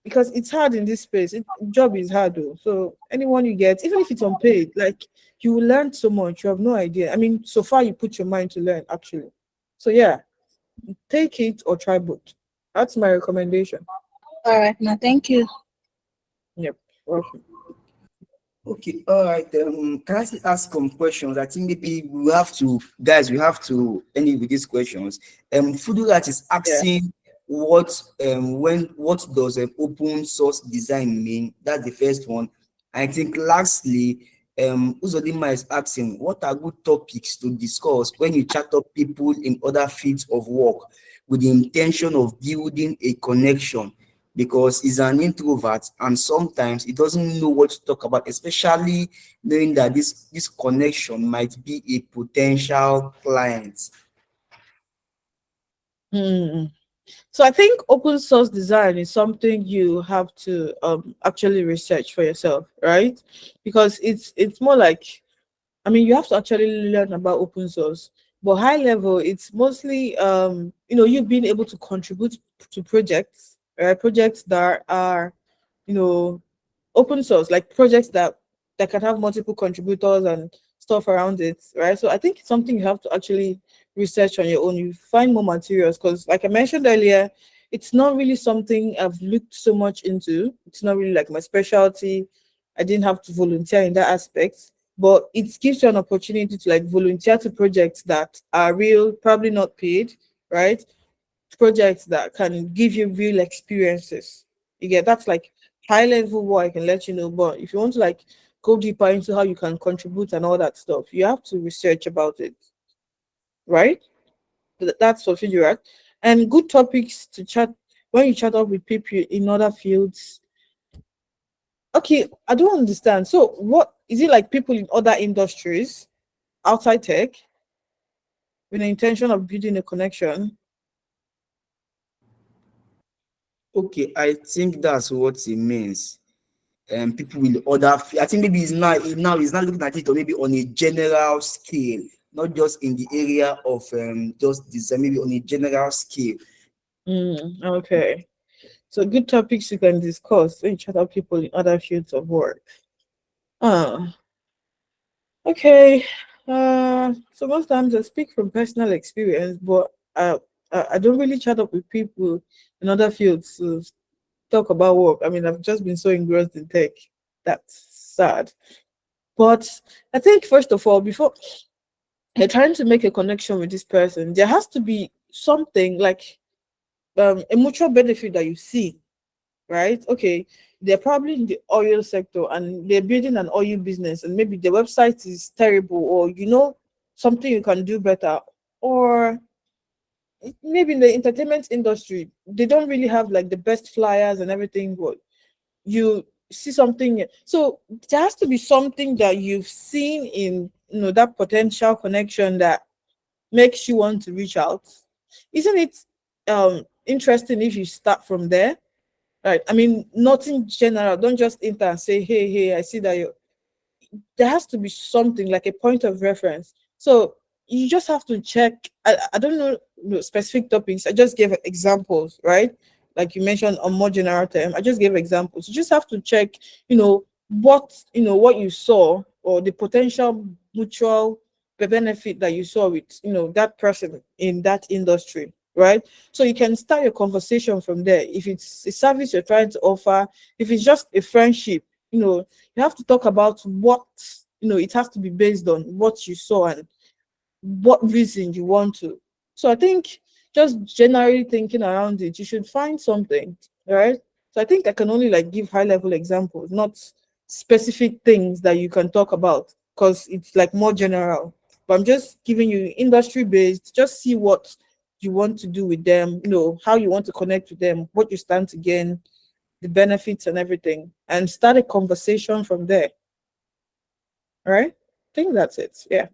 because it's hard in this space. Job is hard though. So anyone you get, even if it's unpaid, like you will learn so much. You have no idea. I mean, so far you put your mind to learn actually. So yeah, take it or try both. That's my recommendation. All right. Now, thank you. Yep. Welcome. Okay, all right. Can I still ask some questions? I think maybe we have to, guys, we have to end with these questions. Fudurat is Yeah. asking what does an open source design mean? That's the first one. I think lastly, Uzodima is asking what are good topics to discuss when you chat up people in other fields of work with the intention of building a connection because he's an introvert and sometimes he doesn't know what to talk about, especially knowing that this connection might be a potential client. Hmm. So I think open source design is something you have to actually research for yourself, right? Because it's more like, I mean, you have to actually learn about open source, but high level, it's mostly you being able to contribute to projects, right? Projects that are, you know, open source, like projects that can have multiple contributors and stuff around it, right? So I think it's something you have to actually research on your own. You find more materials because, like I mentioned earlier, it's not really something I've looked so much into. It's not really like my specialty. I didn't have to volunteer in that aspect, but it gives you an opportunity to like volunteer to projects that are real, probably not paid, right? Projects that can give you real experiences. You get that's like high level what I can let you know. But if you want to like go deeper into how you can contribute and all that stuff, you have to research about it, right? That's for figure out. And good topics to chat when you chat up with people in other fields. Okay, I don't understand. So what is it like people in other industries outside tech with the intention of building a connection? Okay, I think that's what it means. People will order. I think maybe now he's not looking at it, or maybe on a general scale, not just in the area of just design, maybe on a general scale. Okay. So good topics you can discuss with each other people in other fields of work. Uh, okay. So most times I speak from personal experience, but I don't really chat up with people in other fields to talk about work. I mean, I've just been so engrossed in tech. That's sad. But I think first of all, before you're trying to make a connection with this person, there has to be something like a mutual benefit that you see, right? Okay, they're probably in the oil sector and they're building an oil business, and maybe the website is terrible, or something you can do better, or maybe in the entertainment industry, they don't really have like the best flyers and everything, but you see something. So there has to be something that you've seen in that potential connection that makes you want to reach out. Isn't it interesting if you start from there? Right. I mean, not in general. Don't just enter and say, hey, I see that you there has to be something like a point of reference. So you just have to check. I don't know specific topics. I just gave examples, right? Like you mentioned on more general term. I just gave examples. You just have to check, what you saw, or the potential mutual benefit that you saw with that person in that industry, right? So you can start your conversation from there. If it's a service you're trying to offer, if it's just a friendship, you have to talk about what it has to be based on what you saw and what reason you want to. So I think just generally thinking around it, you should find something, right? So I think I can only like give high level examples, not specific things that you can talk about, because it's like more general. But I'm just giving you industry based. Just see what you want to do with them, how you want to connect with them, what you stand to gain, the benefits and everything, and start a conversation from there. Right? I think that's it. Yeah.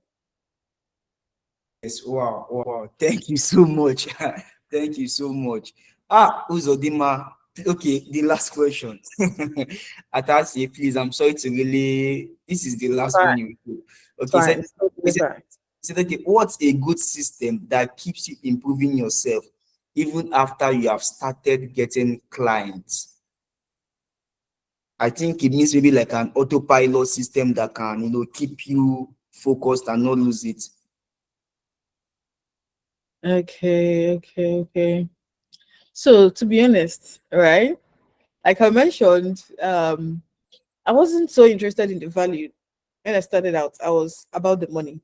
Yes, wow. Thank you so much. Thank you so much. Uzodima. Okay, the last question. Atasie, please, I'm sorry to really. This is the last Fine. one you do. It's Okay, fine. so It's totally fine. okay, what's a good system that keeps you improving yourself even after you have started getting clients? I think it means maybe like an autopilot system that can, keep you focused and not lose it. Okay. So to be honest, right? Like I mentioned, I wasn't so interested in the value when I started out. I was about the money,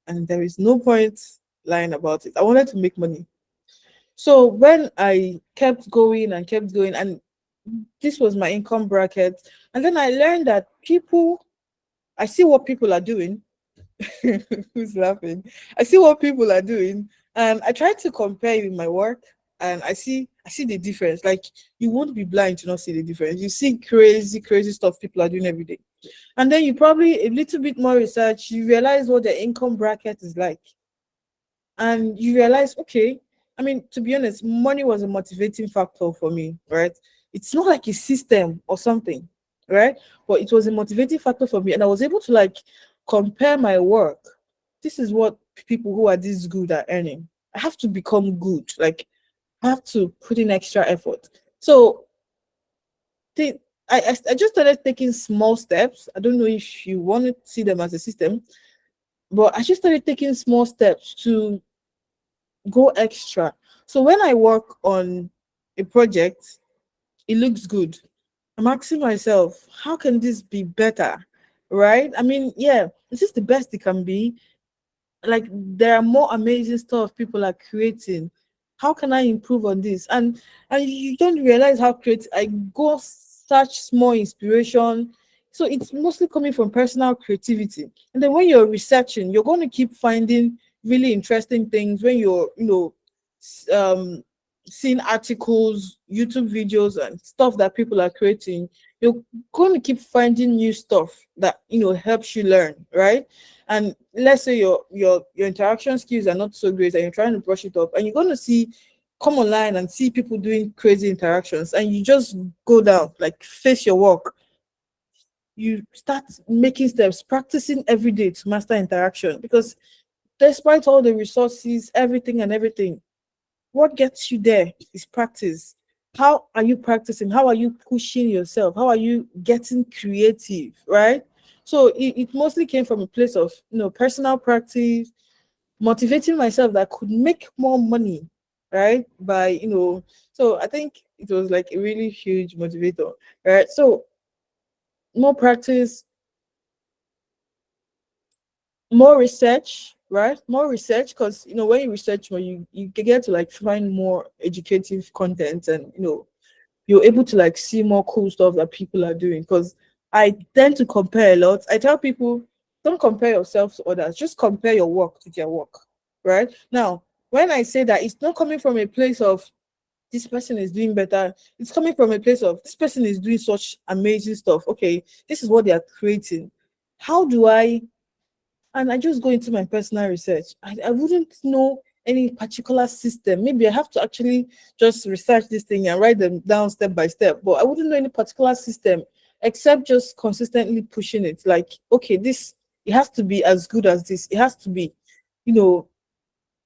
and there is no point lying about it. I wanted to make money. So when I kept going, and this was my income bracket, and then I learned that I see what people are doing. Who's laughing? I see what people are doing, and I try to compare it with my work, and I see the difference. Like you won't be blind to not see the difference. You see crazy stuff people are doing every day, and then you probably a little bit more research, you realize what their income bracket is like, and you realize, okay, I mean, to be honest, money was a motivating factor for me, right? It's not like a system or something, right? But it was a motivating factor for me, and I was able to like compare my work. This is what people who are this good are earning. I have to become good. Like I have to put in extra effort. So the, I just started taking small steps. I don't know if you want to see them as a system, but I just started taking small steps to go extra. So when I work on a project, it looks good. I'm asking myself, how can this be better? Right? I mean, yeah, this is the best it can be. Like there are more amazing stuff people are creating. How can I improve on this? And you don't realize how creative I go such small inspiration. So it's mostly coming from personal creativity. And then when you're researching, you're going to keep finding really interesting things when you're, um seeing articles, YouTube videos and stuff that people are creating. you're going to keep finding new stuff that helps you learn, right? And let's say your interaction skills are not so great and you're trying to brush it up, and you're going to come online and see people doing crazy interactions, and you just go down, like face your work. You start making steps, practicing every day to master interaction, because despite all the resources, everything, what gets you there is practice. How are you practicing? How are you pushing yourself? How are you getting creative, right? So it mostly came from a place of personal practice, motivating myself that I could make more money, right? By so I think it was like a really huge motivator, right? So more practice, more research, right? More research, because when you research more, you can get to like find more educative content, and you're able to like see more cool stuff that people are doing. Because I tend to compare a lot. I tell people, don't compare yourself to others, just compare your work to their work, right? Now, when I say that, it's not coming from a place of this person is doing better. It's coming from a place of this person is doing such amazing stuff. Okay, this is what they are creating. How do I And I just go into my personal research. I wouldn't know any particular system. Maybe I have to actually just research this thing and write them down step by step. But I wouldn't know any particular system except just consistently pushing it. Like, okay, this it has to be as good as this. It has to be, you know,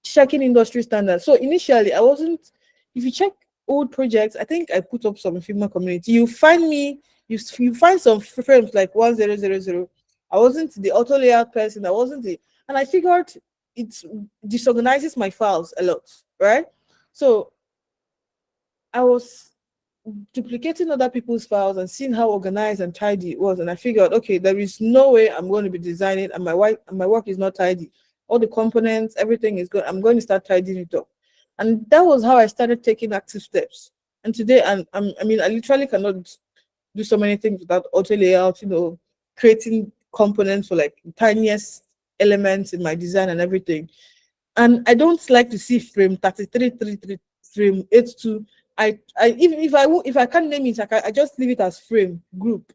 checking industry standards. So initially, I wasn't. If you check old projects, I think I put up some female community. You find me. You find some frames like 1000. I wasn't the auto layout person. I wasn't the, and I figured it disorganizes my files a lot, right? So I was duplicating other people's files and seeing how organized and tidy it was, and I figured, okay, there is no way I'm going to be designing and my work is not tidy. All the components, everything is good. I'm going to start tidying it up, and that was how I started taking active steps. And today, I mean, I literally cannot do so many things without auto layout. Creating components for like tiniest elements in my design and everything. And I don't like to see frame 3333, frame 82. I even if I can't name it, I just leave it as frame group.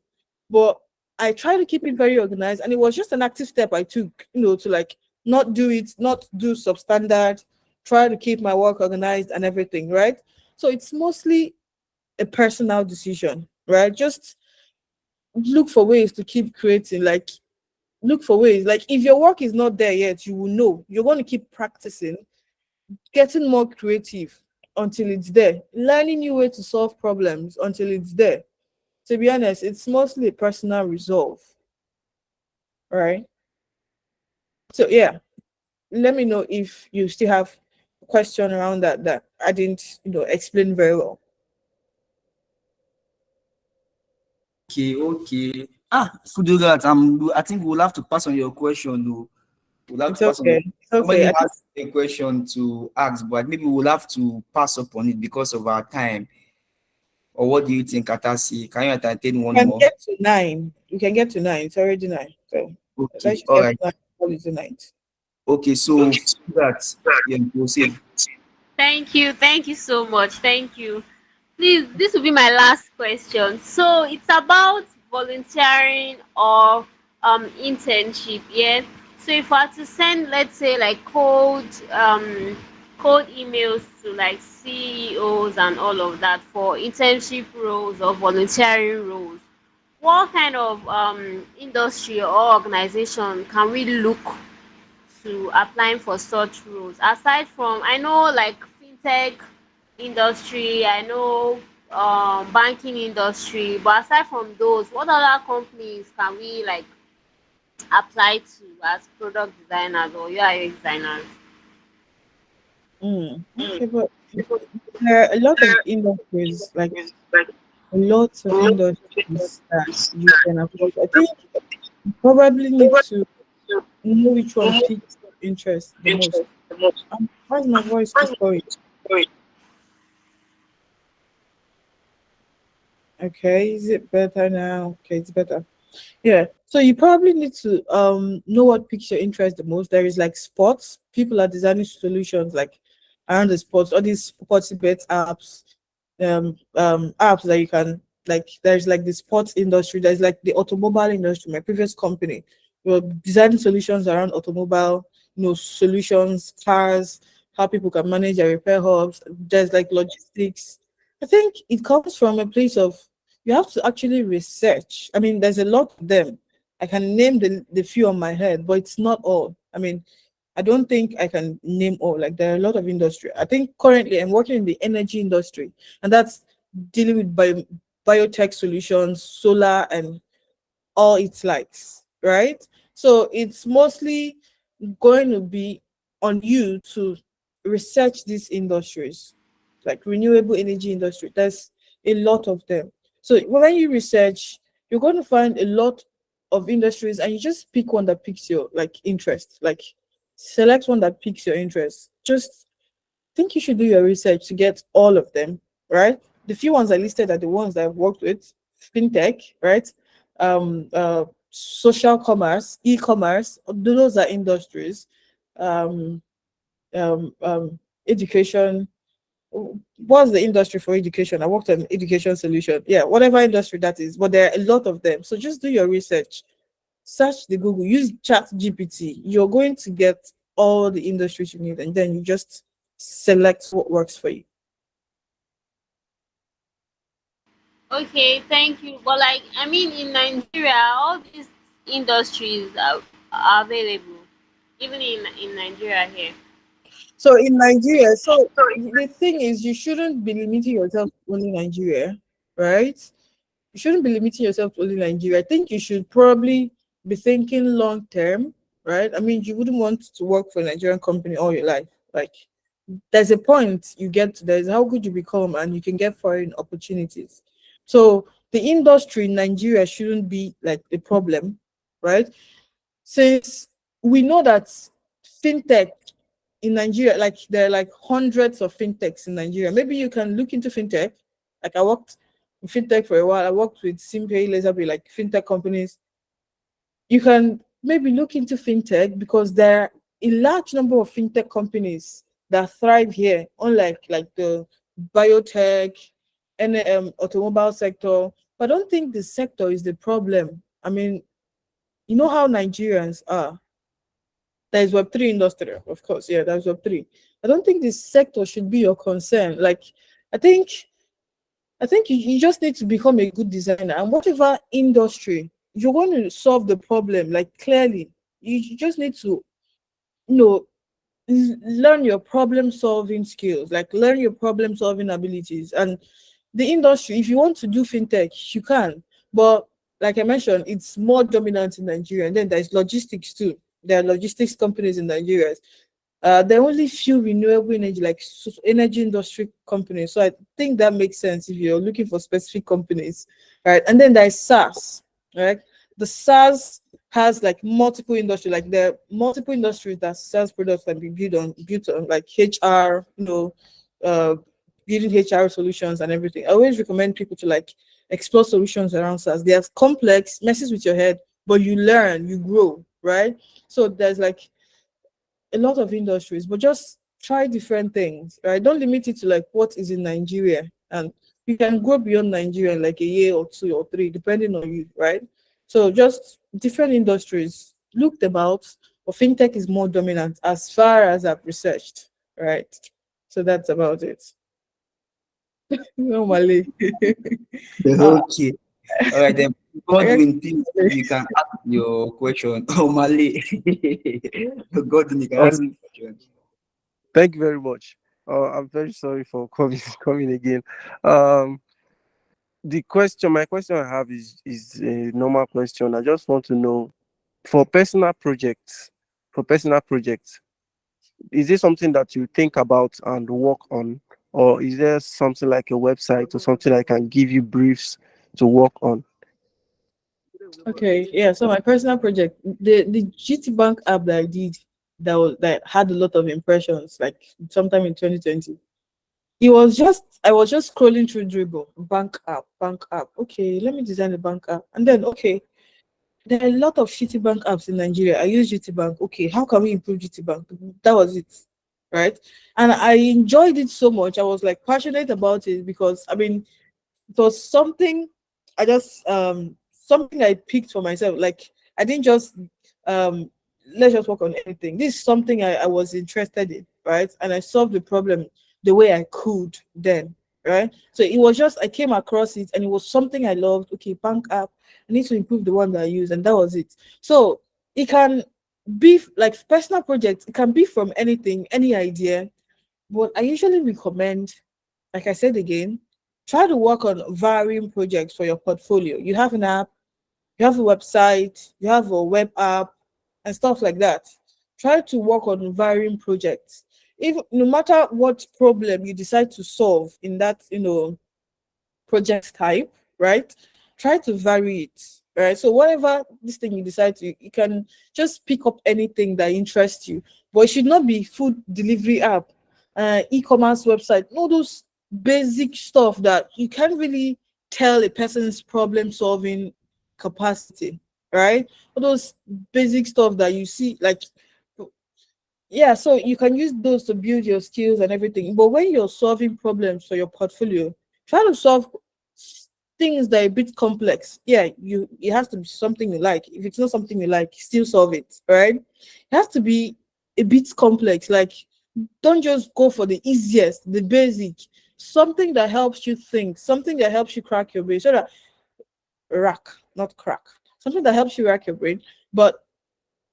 But I try to keep it very organized, and it was just an active step I took, to like not do substandard, try to keep my work organized and everything, right? So it's mostly a personal decision, right? Just look for ways to keep creating, like look for ways. Like if your work is not there yet, you will know. You're going to keep practicing, getting more creative until it's there, learning new way to solve problems until it's there. To be honest, it's mostly a personal resolve, right? So yeah, let me know if you still have a question around that I didn't, explain very well. Okay, okay. Fudurat, I think we'll have to pass on your question. Though. We'll have It's to pass on your okay. It's okay. somebody I think has a question to ask, but maybe we'll have to pass up on it because of our time. Or what do you think, Atasi? Can you entertain one we can more? get to 9. We can get to 9. It's already 9. So Okay, let's just all get to right. 9 before it's tonight. Okay, so that yeah, proceed. Thank you so much. Thank you. Please, this will be my last question. So it's about volunteering or internship, yeah. So if I had to send, let's say, like cold emails to like CEOs and all of that for internship roles or volunteering roles, what kind of industry or organization can we look to applying for such roles? Aside from, I know like fintech industry, I know banking industry, but aside from those, what other companies can we like apply to as product designers or UI designers? Okay, but there are a lot of industries, like a lot of industries that you can approach. I think you probably need to know which one piques your interest the most. Why is my voice keep going? Okay, is it better now? Okay, it's better. Yeah. So you probably need to know what piques your interest the most. There is like sports. People are designing solutions like around the sports, all these sports bet apps, apps that you can like there's like the sports industry, there's like the automobile industry. My previous company, we were designing solutions around automobile, solutions, cars, how people can manage their repair hubs. There's like logistics. I think it comes from a place of you have to actually research. I mean, there's a lot of them. I can name the few on my head, but it's not all. I mean, I don't think I can name all. Like there are a lot of industry. I think currently I'm working in the energy industry, and that's dealing with biotech solutions, solar, and all its likes, right? So it's mostly going to be on you to research these industries, like renewable energy industry. There's a lot of them. So when you research, you're going to find a lot of industries, and you just pick one that piques your like interest. Like select one that piques your interest. Just think you should do your research to get all of them, right? The few ones I listed are the ones that I've worked with, fintech, right? Social commerce, e-commerce, those are industries. Um, Education. What's the industry for education? I worked on education solution. Yeah, whatever industry that is, but there are a lot of them. So just do your research. Search the Google, use Chat GPT. You're going to get all the industries you need, and then you just select what works for you. Okay, thank you. But like, I mean, in Nigeria, all these industries are available, even in Nigeria here. So in Nigeria, so the thing is, you shouldn't be limiting yourself to only Nigeria, right? You shouldn't be limiting yourself to only Nigeria. I think you should probably be thinking long term, right? I mean, you wouldn't want to work for a Nigerian company all your life. Like, there's a point you get to, there's how good you become, and you can get foreign opportunities. So the industry in Nigeria shouldn't be like the problem, right? Since we know that fintech in Nigeria, like there are like hundreds of fintechs in Nigeria. Maybe you can look into fintech. Like I worked in fintech for a while. I worked with Simpay, Laserby, like fintech companies. You can maybe look into fintech because there are a large number of fintech companies that thrive here, unlike like the biotech and automobile sector. But I don't think the sector is the problem. I mean, you know how Nigerians are. There's Web3 industry, of course. Yeah, there's Web3. I don't think this sector should be your concern. Like, I think you just need to become a good designer, and whatever industry you're going to solve the problem, like clearly, you just need to, you know, learn your problem solving skills, like learn your problem solving abilities. And the industry, if you want to do fintech, you can. But like I mentioned, it's more dominant in Nigeria. And then there's logistics too. There are logistics companies in Nigeria. There are only few renewable energy, like energy industry companies. So I think that makes sense if you're looking for specific companies, right? And then there's SaaS, right? The SaaS has like multiple industry, like there are multiple industries that SaaS products can be built on like HR, uh, building HR solutions and everything. I always recommend people to like explore solutions around SaaS. They are complex, messes with your head, but you learn, you grow, right? So there's like a lot of industries, but just try different things, right? Don't limit it to like what is in Nigeria, and you can go beyond Nigeria in like a year or two or three, depending on you, right? So just different industries. Look them out, but fintech is more dominant as far as I've researched, right? So that's about it. Normally. uh, Okay. All right, then. okay. Godwin, please, you can ask your question. Oh, Mali. Godwin, you can ask Um, your question. Thank you very much. I'm very sorry for coming coming again. Um, my question I have is a normal question. I just want to know for personal projects, for personal projects, is it something that you think about and work on, or is there something like a website or something that can give you briefs to work on? Okay, yeah. So my personal project, the GT Bank app that I did, that had a lot of impressions, like sometime in 2020. I was just scrolling through Dribble, bank app. Okay, let me design a bank app. And then okay, there are a lot of shitty bank apps in Nigeria. I use GT Bank. Okay, how can we improve GT Bank? That was it. Right. And I enjoyed it so much. I was like passionate about it because I mean It was something I just something I picked for myself. Like I didn't just um let's just work on anything. This is something I was interested in, right? And I solved the problem the way I could then, right? So it was just I came across it and it was something I loved. Okay, bank app. I need to improve the one that I use, and that was it. So it can be like personal projects, it can be from anything, any idea. But I usually recommend, like I said again, try to work on varying projects for your portfolio. You have an app, you have a website, you have a web app, and stuff like that. Try to work on varying projects. If no matter what problem you decide to solve in that, project type, right? Try to vary it, right? So whatever this thing you decide to, you can just pick up anything that interests you, but it should not be food delivery app, e-commerce website, all those basic stuff that you can't really tell a person's problem solving capacity, right? All those basic stuff that you see, like yeah, so you can use those to build your skills and everything. But when you're solving problems for your portfolio, try to solve things that are a bit complex. Yeah, it has to be something you like. If it's not something you like, still solve it, right? It has to be a bit complex. Like, don't just go for the easiest, the basic, something that helps you think, something that helps you crack your brain, so that rack, not crack, something that helps you rack your brain, but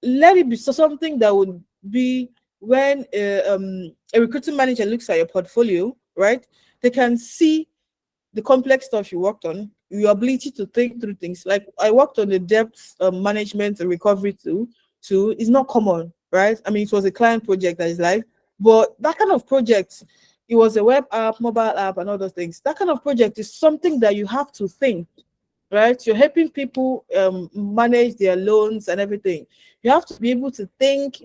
let it be something that would be when a recruiting manager looks at your portfolio, right? They can see the complex stuff you worked on, your ability to think through things. Like I worked on the debt management and recovery too. Is not common, right? I mean, it was a client project that is live, but that kind of project, it was a web app, mobile app, and all those things. That kind of project is something that you have to think, right? You're helping people manage their loans and everything. You have to be able to think,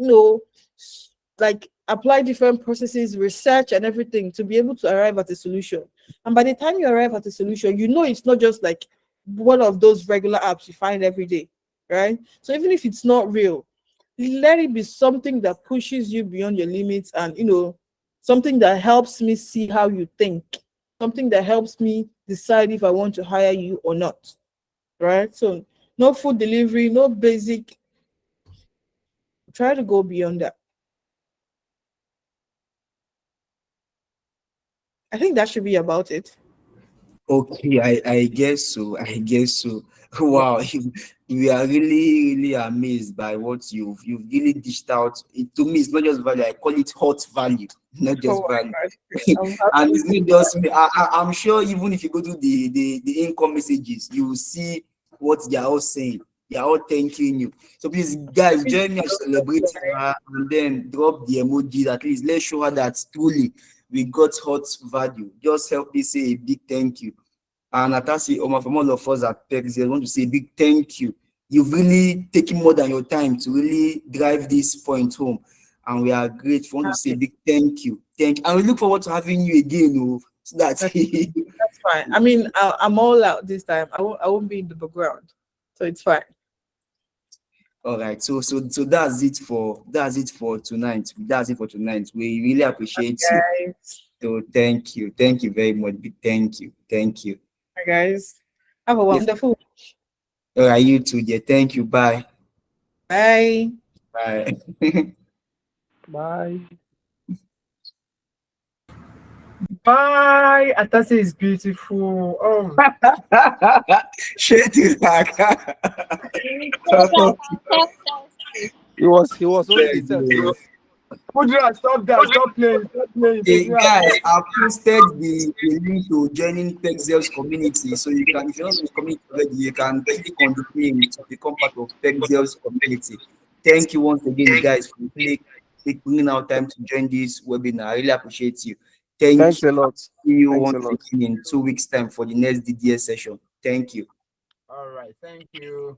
like apply different processes, research, and everything to be able to arrive at a solution. And by the time you arrive at a solution, it's not just like one of those regular apps you find every day, right? So even if it's not real, let it be something that pushes you beyond your limits and, something that helps me see how you think, something that helps me decide if I want to hire you or not, right? So no food delivery, no basic. Try to go beyond that. I think that should be about it. Okay, I guess so. I guess so. Wow, we are really, really amazed by what you've really dished out. To me, it's not just value, I call it hot value, not Oh just my value. God. I'm And happy. it's not just me. I'm sure even if you go to the income messages, you will see what they are all saying. They are all thanking you. So please, guys, join me and celebrate her and then drop the emojis. At least let's show her that truly we got hot value. Just help me say a big thank you. And Atasie Omah, from all of us at Perxels, I want to say a big thank you. You've really taken more than your time to really drive this point home. And we are grateful. I want to say a big thank you. And we look forward to having you again. So that's That's fine. I mean, I'm all out this time. I won't be in the background, so it's fine. all right. So that's it for tonight. That's it for tonight. We really appreciate you. Guys, So thank you. Thank you very much. Big thank you. Thank you. bye, guys. Have a Yes. wonderful All right, you too. Yeah. Thank you. Bye. bye. Bye. Bye. Bye. Atase is beautiful. Oh, Shit is back. He was only the Thank self you. since. Mudra, stop that. Stop playing. Stop playing. Hey Mudra. guys, I've posted the link to joining Perxels community. So you can, if you're not in the community already, you can click on the link to become part of Perxels community. Thank you once again, guys, for taking out time to join this webinar. I really appreciate you. Thank Thanks you. a lot. See you Thanks a once lot. again in 2 weeks' time for the next DDS session. Thank you. All right. Thank you.